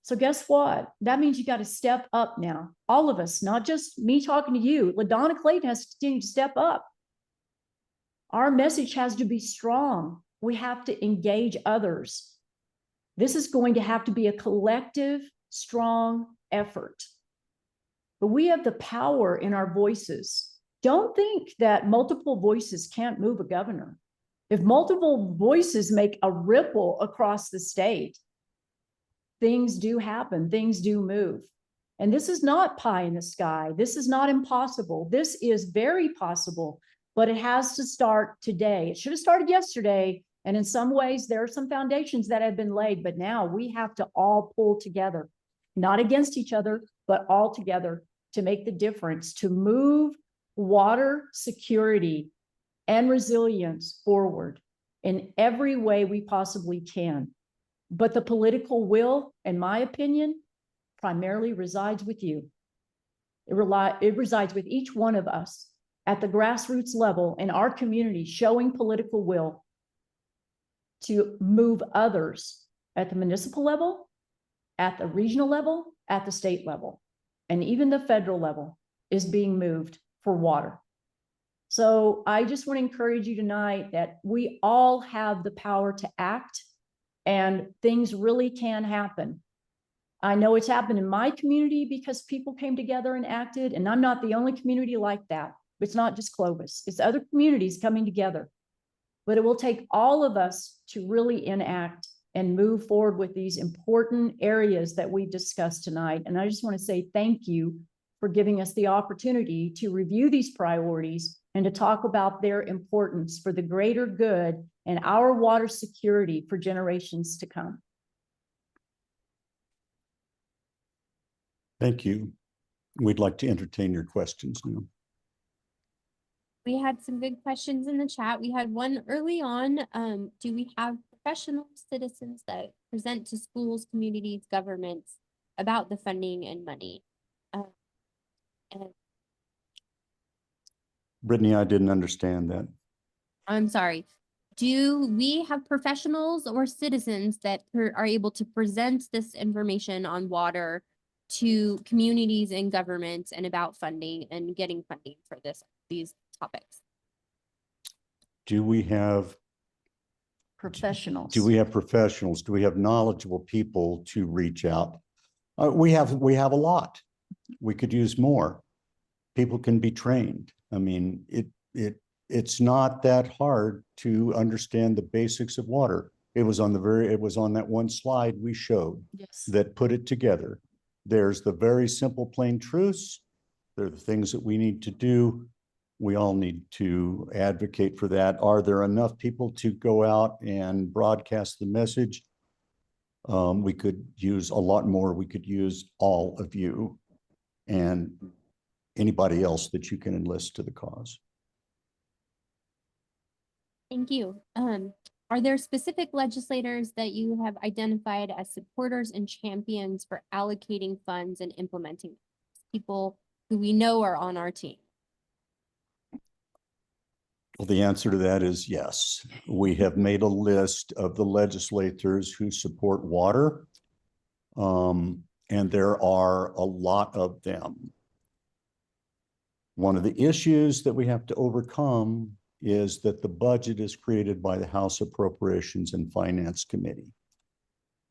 So guess what? That means you got to step up now. All of us, not just me talking to you. Ladona Clayton has to continue to step up. Our message has to be strong. We have to engage others. This is going to have to be a collective, strong effort. But we have the power in our voices. Don't think that multiple voices can't move a governor. If multiple voices make a ripple across the state, things do happen, things do move. And this is not pie in the sky. This is not impossible. This is very possible, but it has to start today. It should have started yesterday. And in some ways, there are some foundations that have been laid, but now we have to all pull together, not against each other, but all together to make the difference, to move water security and resilience forward in every way we possibly can. But the political will, in my opinion, primarily resides with you. It resides with each one of us at the grassroots level in our community, showing political will to move others at the municipal level, at the regional level, at the state level, and even the federal level is being moved for water. So I just want to encourage you tonight that we all have the power to act, and things really can happen. I know it's happened in my community because people came together and acted, and I'm not the only community like that. It's not just Clovis, it's other communities coming together. But it will take all of us to really enact and move forward with these important areas that we've discussed tonight. And I just want to say thank you for giving us the opportunity to review these priorities and to talk about their importance for the greater good and our water security for generations to come. Thank you. We'd like to entertain your questions now. We had some good questions in the chat. We had one early on. Do we have professional citizens that present to schools, communities, governments about the funding and money? And Brittany, I didn't understand that. I'm sorry. Do we have professionals or citizens that are able to present this information on water to communities and governments and about funding and getting funding for these topics? Do we have Professionals. Do we have professionals? Do we have knowledgeable people to reach out? We have a lot. We could use more. People can be trained. I mean, it's not that hard to understand the basics of water. It was on that one slide we showed. Yes. That put it together. There's the very simple, plain truths. There are the things that we need to do. We all need to advocate for that. Are there enough people to go out and broadcast the message? We could use a lot more. We could use all of you and anybody else that you can enlist to the cause. Thank you. Are there specific legislators that you have identified as supporters and champions for allocating funds and implementing people who we know are on our team? Well, the answer to that is yes. We have made a list of the legislators who support water, and there are a lot of them. One of the issues that we have to overcome is that the budget is created by the House Appropriations and Finance Committee.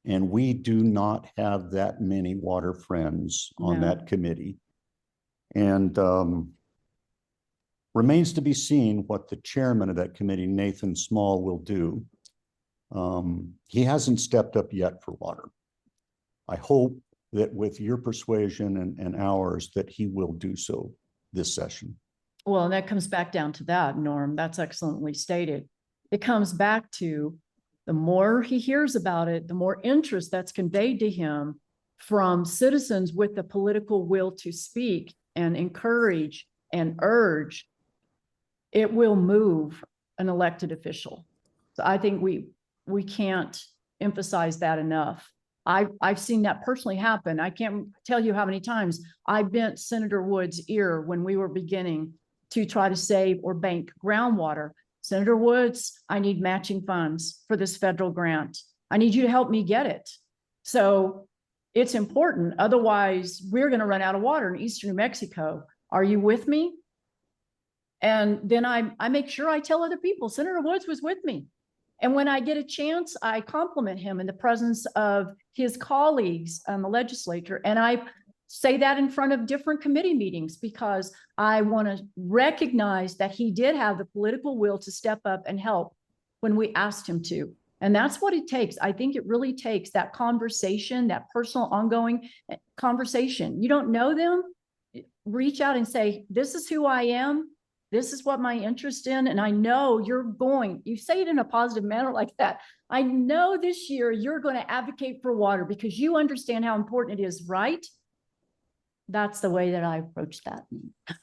And we do not have that many water friends on No. that committee. And remains to be seen what the chairman of that committee, Nathan Small, will do. He hasn't stepped up yet for water. I hope that with your persuasion and ours, that he will do so this session. Well, and that comes back down to that, Norm. That's excellently stated. It comes back to the more he hears about it, the more interest that's conveyed to him from citizens with the political will to speak and encourage and urge, it will move an elected official. So I think we can't emphasize that enough. I've seen that personally happen. I can't tell you how many times I bent Senator Wood's ear when we were beginning to try to save or bank groundwater. Senator Woods, I need matching funds for this federal grant. I need you to help me get it. So it's important. Otherwise, we're going to run out of water in eastern New Mexico. Are you with me? And then I make sure I tell other people, Senator Woods was with me. And when I get a chance, I compliment him in the presence of his colleagues on the legislature. And I say that in front of different committee meetings because I want to recognize that he did have the political will to step up and help when we asked him to. And that's what it takes. I think it really takes that conversation, that personal ongoing conversation. You don't know them, reach out and say, this is who I am. This is what my interest in, and I know you say it in a positive manner like that. I know this year you're going to advocate for water because you understand how important it is, right? That's the way that I approach that.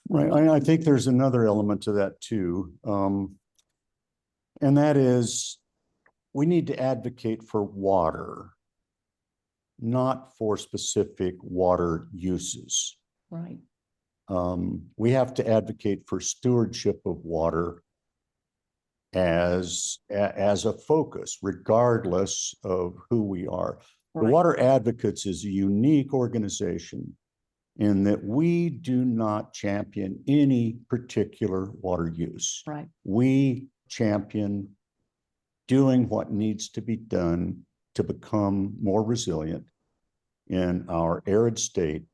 Right. I think there's another element to that too. And that is we need to advocate for water, not for specific water uses. Right. We have to advocate for stewardship of water as a focus, regardless of who we are. Right. The Water Advocates is a unique organization in that we do not champion any particular water use. Right. We champion doing what needs to be done to become more resilient in our arid state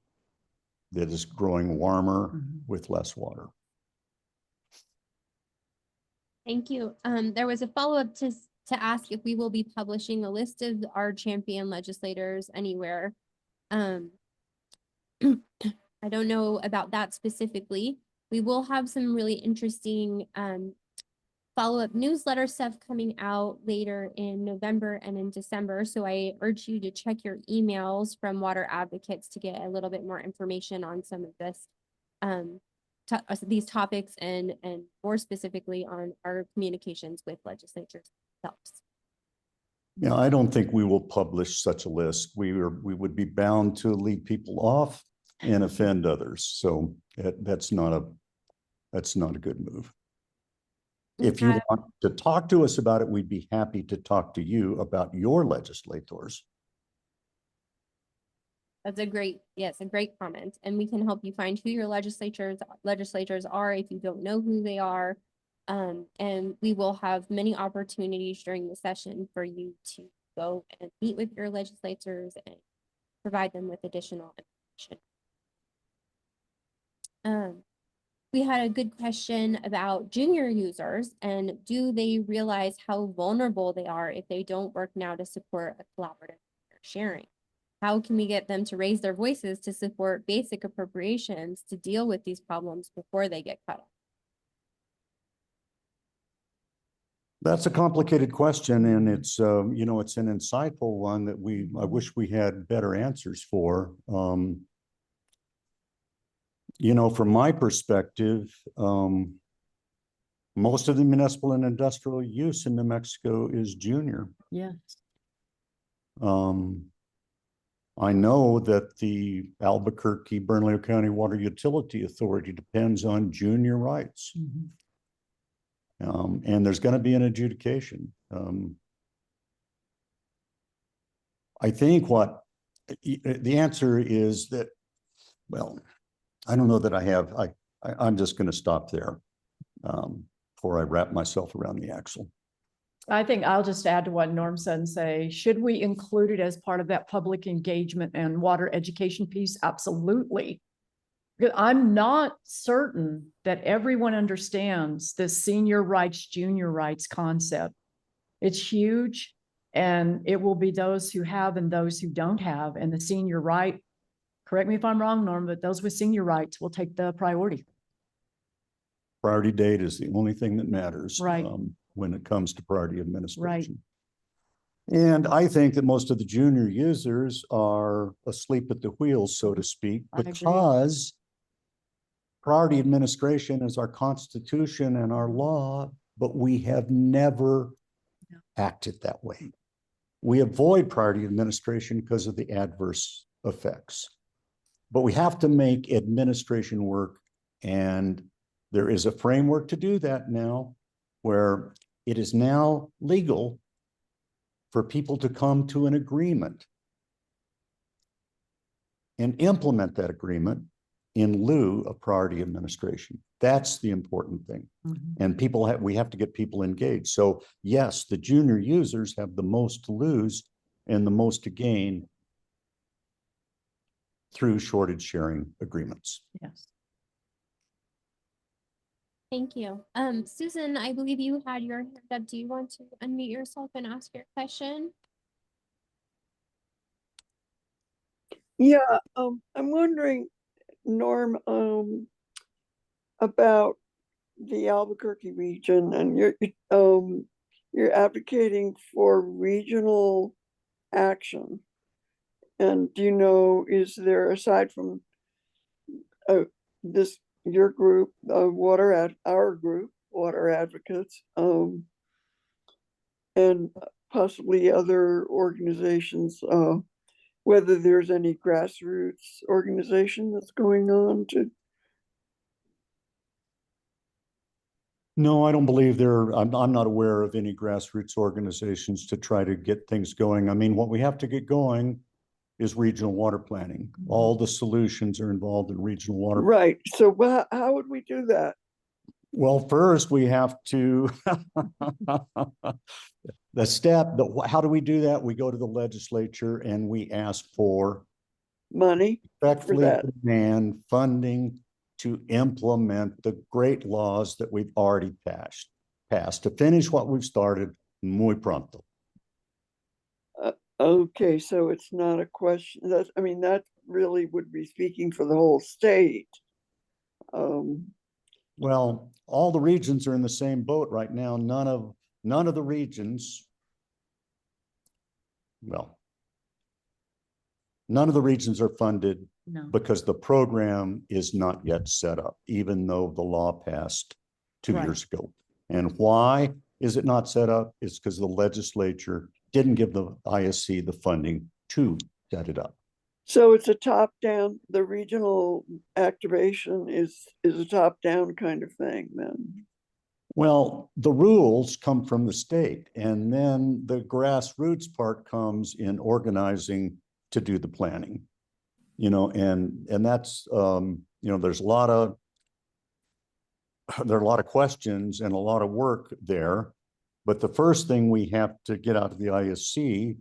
that is growing warmer with less water. Thank you. There was a follow-up to ask if we will be publishing a list of our champion legislators anywhere. I don't know about that specifically. We will have some really interesting follow-up newsletter stuff coming out later in November and in December. So I urge you to check your emails from Water Advocates to get a little bit more information on some of this, these topics and more specifically on our communications with legislatures themselves. Yeah, I don't think we will publish such a list. We would be bound to lead people off and offend others. So that's not a good move. If you want to talk to us about it, we'd be happy to talk to you about your legislators. That's a great comment. And we can help you find who your legislators are if you don't know who they are. And we will have many opportunities during the session for you to go and meet with your legislators and provide them with additional information. We had a good question about junior users and do they realize how vulnerable they are if they don't work now to support a collaborative sharing? How can we get them to raise their voices to support basic appropriations to deal with these problems before they get cut off? That's a complicated question, and it's it's an insightful one that I wish we had better answers for. From my perspective, most of the municipal and industrial use in New Mexico is junior. Yes. I know that the Albuquerque-Bernalillo County Water Utility Authority depends on junior rights. And there's going to be an adjudication. I think the answer is that, well, I don't know that I I'm just going to stop there before I wrap myself around the axle. I think I'll just add to what Norm said and say, should we include it as part of that public engagement and water education piece? Absolutely. Because I'm not certain that everyone understands this senior rights, junior rights concept. It's huge, and it will be those who have and those who don't have. And the senior right, correct me if I'm wrong, Norm, but those with senior rights will take the priority. Priority date is the only thing that matters. Right. When it comes to priority administration. Right. And I think that most of the junior users are asleep at the wheel, so to speak, because priority administration is our constitution and our law, but we have never acted that way. We avoid priority administration because of the adverse effects, but we have to make administration work, and there is a framework to do that now, where it is now legal for people to come to an agreement and implement that agreement in lieu of priority administration. That's the important thing. Mm-hmm. And we have to get people engaged. So yes, the junior users have the most to lose and the most to gain through shortage sharing agreements. Yes. Thank you. Susan, I believe you had your hand up. Do you want to unmute yourself and ask your question? Yeah, I'm wondering, Norm, about the Albuquerque region, and you're advocating for regional action. And do you know, is there, aside from your group, our group, Water Advocates, and possibly other organizations, whether there's any grassroots organization that's going on to? No, I don't believe I'm not aware of any grassroots organizations to try to get things going. I mean, what we have to get going is regional water planning. All the solutions are involved in regional water. Right. So how would we do that? Well, first we have to, how do we do that? We go to the legislature and we ask for money, respectfully demand funding to implement the great laws that we've already passed to finish what we've started muy pronto. Okay, so it's not a question. That really would be speaking for the whole state. Well, all the regions are in the same boat right now. None of the regions, none of the regions are funded because the program is not yet set up, even though the law passed 2 years ago. And why is it not set up? It's because the legislature didn't give the ISC the funding to set it up. So it's a top-down, the regional activation is a top-down kind of thing then? Well, the rules come from the state, and then the grassroots part comes in organizing to do the planning. And that's, there's a lot of questions and a lot of work there. But the first thing we have to get out of the ISC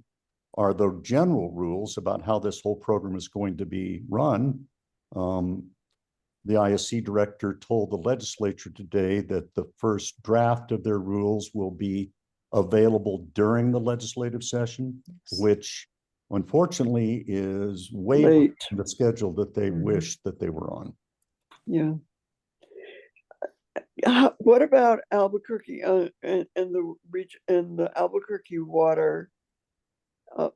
are the general rules about how this whole program is going to be run. The ISC director told the legislature today that the first draft of their rules will be available during the legislative session, which unfortunately is way late in the schedule that they wished that they were on. Yeah. What about Albuquerque and the region and the Albuquerque water? I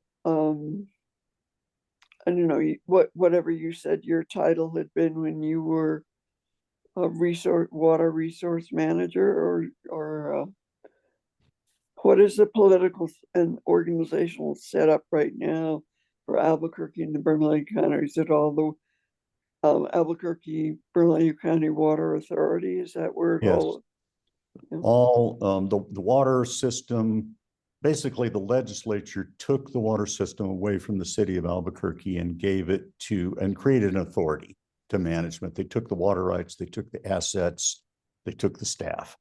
don't know whatever you said your title had been when you were a water resource manager, or what is the political and organizational setup right now for Albuquerque and the Bernalillo County? Is it all the Albuquerque Bernalillo County Water Authority? Is that where it all? Yeah. All the water system. Basically, the legislature took the water system away from the city of Albuquerque and gave it to and created an authority to management. They took the water rights, they took the assets, they took the staff.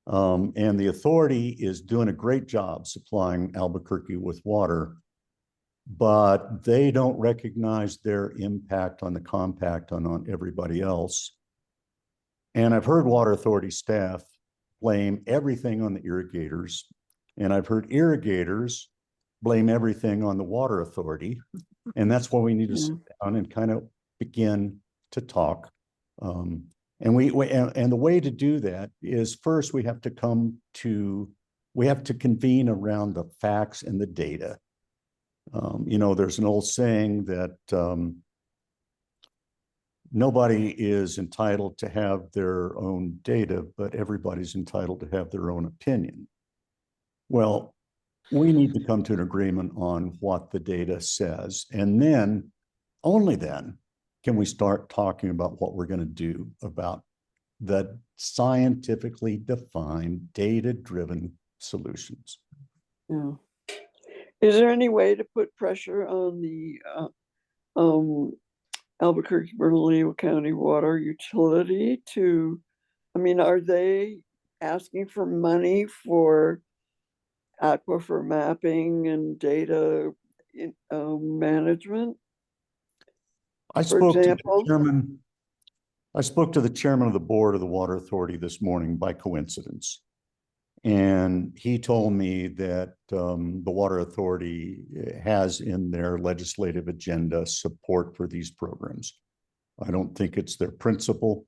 And the authority is doing a great job supplying Albuquerque with water, but they don't recognize their impact on the compact and on everybody else. And I've heard water authority staff blame everything on the irrigators, and I've heard irrigators blame everything on the water authority. And that's why we need to sit down and kind of begin to talk. And the way to do that is, first we have to convene around the facts and the data. You know, there's an old saying that nobody is entitled to have their own data, but everybody's entitled to have their own opinion. Well, we need to come to an agreement on what the data says. And then, only then, can we start talking about what we're going to do about the scientifically defined, data-driven solutions. Yeah. Is there any way to put pressure on the Albuquerque Bernalillo County Water Utility to, I mean, are they asking for money for aquifer mapping and data management? I spoke to the chairman of the board of the Water Authority this morning by coincidence. And he told me that the Water Authority has in their legislative agenda support for these programs. I don't think it's their principal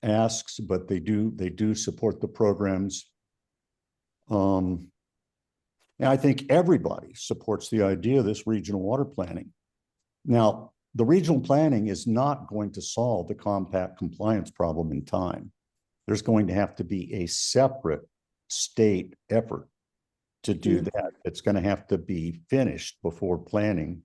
asks, but they do support the programs. And I think everybody supports the idea of this regional water planning. Now, the regional planning is not going to solve the compact compliance problem in time. There's going to have to be a separate state effort to do that. It's going to have to be finished before planning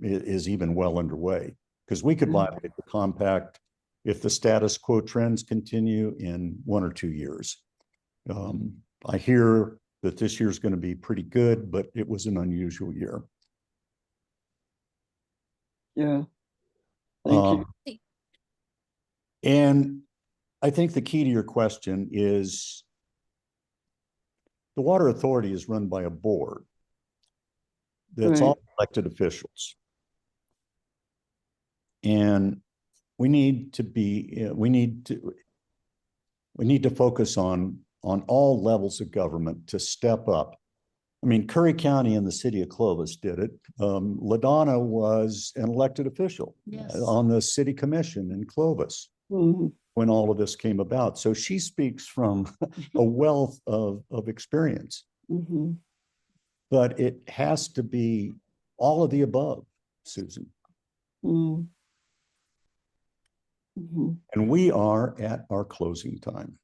is even well underway, because we could violate the compact if the status quo trends continue in 1 or 2 years. I hear that this year's going to be pretty good, but it was an unusual year. Yeah. Thank you. And I think the key to your question is the Water Authority is run by a board that's all elected officials. And we need to focus on all levels of government to step up. I mean, Curry County and the city of Clovis did it. Ladona was an elected official on the city commission in Clovis when all of this came about. So she speaks from a wealth of experience. But it has to be all of the above, Susan. And we are at our closing time.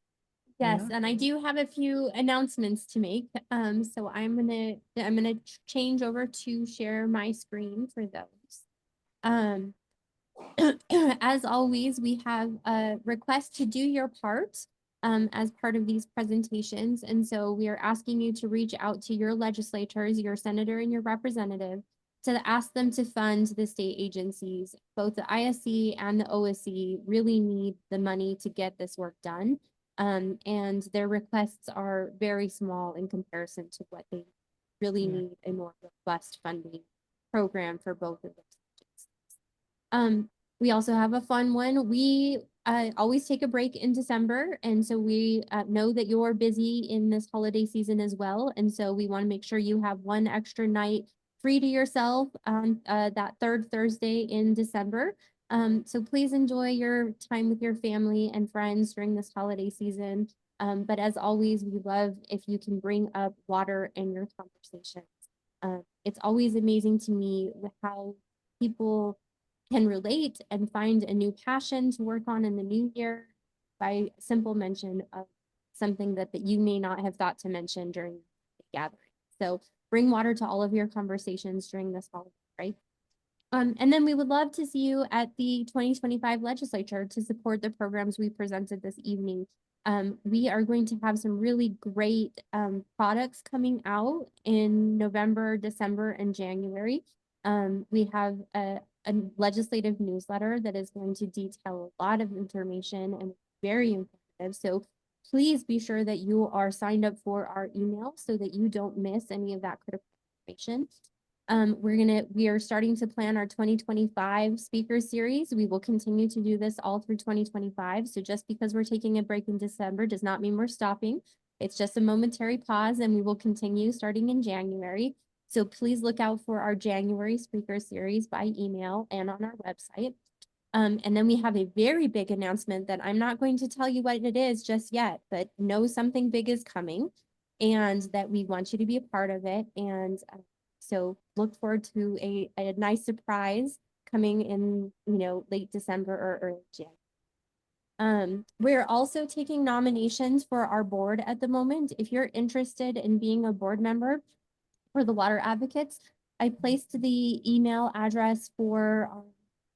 Yes, and I do have a few announcements to make. So I'm gonna change over to share my screen for those. As always, we have a request to do your part as part of these presentations. And so we are asking you to reach out to your legislators, your senator and your representative, to ask them to fund the state agencies. Both the ISC and the OSC really need the money to get this work done. And their requests are very small in comparison to what they really need a more robust funding program for both of those agencies. We also have a fun one. We always take a break in December, and so we know that you're busy in this holiday season as well, and so we want to make sure you have one extra night free to yourself on that third Thursday in December. So please enjoy your time with your family and friends during this holiday season. But as always, we love if you can bring up water in your conversations. It's always amazing to me how people can relate and find a new passion to work on in the new year by simple mention of something that you may not have thought to mention during the gathering. So bring water to all of your conversations during this holiday, right? And then we would love to see you at the 2025 legislature to support the programs we presented this evening. We are going to have some really great products coming out in November, December, and January. We have a legislative newsletter that is going to detail a lot of information and very informative. So please be sure that you are signed up for our email so that you don't miss any of that critical information. We are starting to plan our 2025 speaker series. We will continue to do this all through 2025. So just because we're taking a break in December does not mean we're stopping. It's just a momentary pause, and we will continue starting in January. So please look out for our January speaker series by email and on our website. And then we have a very big announcement that I'm not going to tell you what it is just yet, but know something big is coming and that we want you to be a part of it. And so look forward to a nice surprise coming in, late December or early January. We're also taking nominations for our board at the moment. If you're interested in being a board member for the Water Advocates, I placed the email address for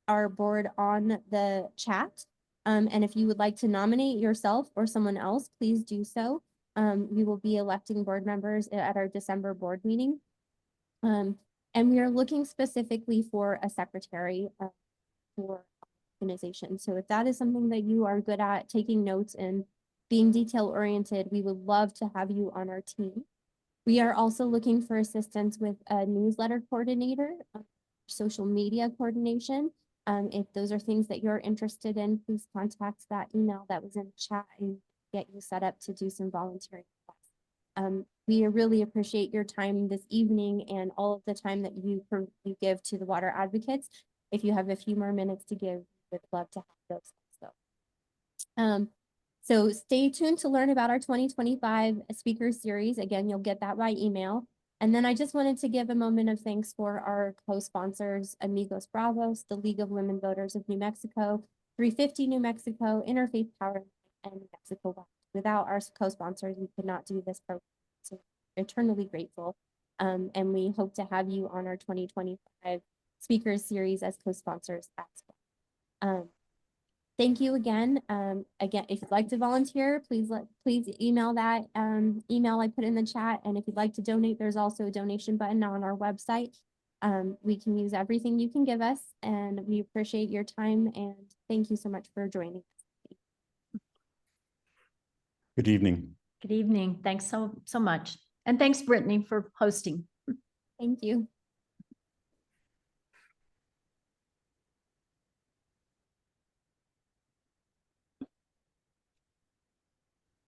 our board on the chat. And if you would like to nominate yourself or someone else, please do so. We will be electing board members at our December board meeting. And we are looking specifically for a secretary for organization. So if that is something that you are good at, taking notes and being detail oriented, we would love to have you on our team. We are also looking for assistance with a newsletter coordinator, social media coordination. If those are things that you're interested in, please contact that email that was in the chat and get you set up to do some volunteering. We really appreciate your time this evening and all of the time that you give to the Water Advocates. If you have a few more minutes to give, we'd love to have those also. So stay tuned to learn about our 2025 speaker series. Again, you'll get that by email. And then I just wanted to give a moment of thanks for our co-sponsors, Amigos Bravos, the League of Women Voters of New Mexico, 350 New Mexico, Interfaith Power, and New Mexico Wild. Without our co-sponsors, we could not do this program. So eternally grateful. And we hope to have you on our 2025 speakers series as co-sponsors as well. Thank you again. Again, if you'd like to volunteer, please email that email I put in the chat. And if you'd like to donate, there's also a donation button on our website. We can use everything you can give us, and we appreciate your time. And thank you so much for joining us. Good evening. Good evening. Thanks so much. And thanks, Brittany, for hosting. Thank you.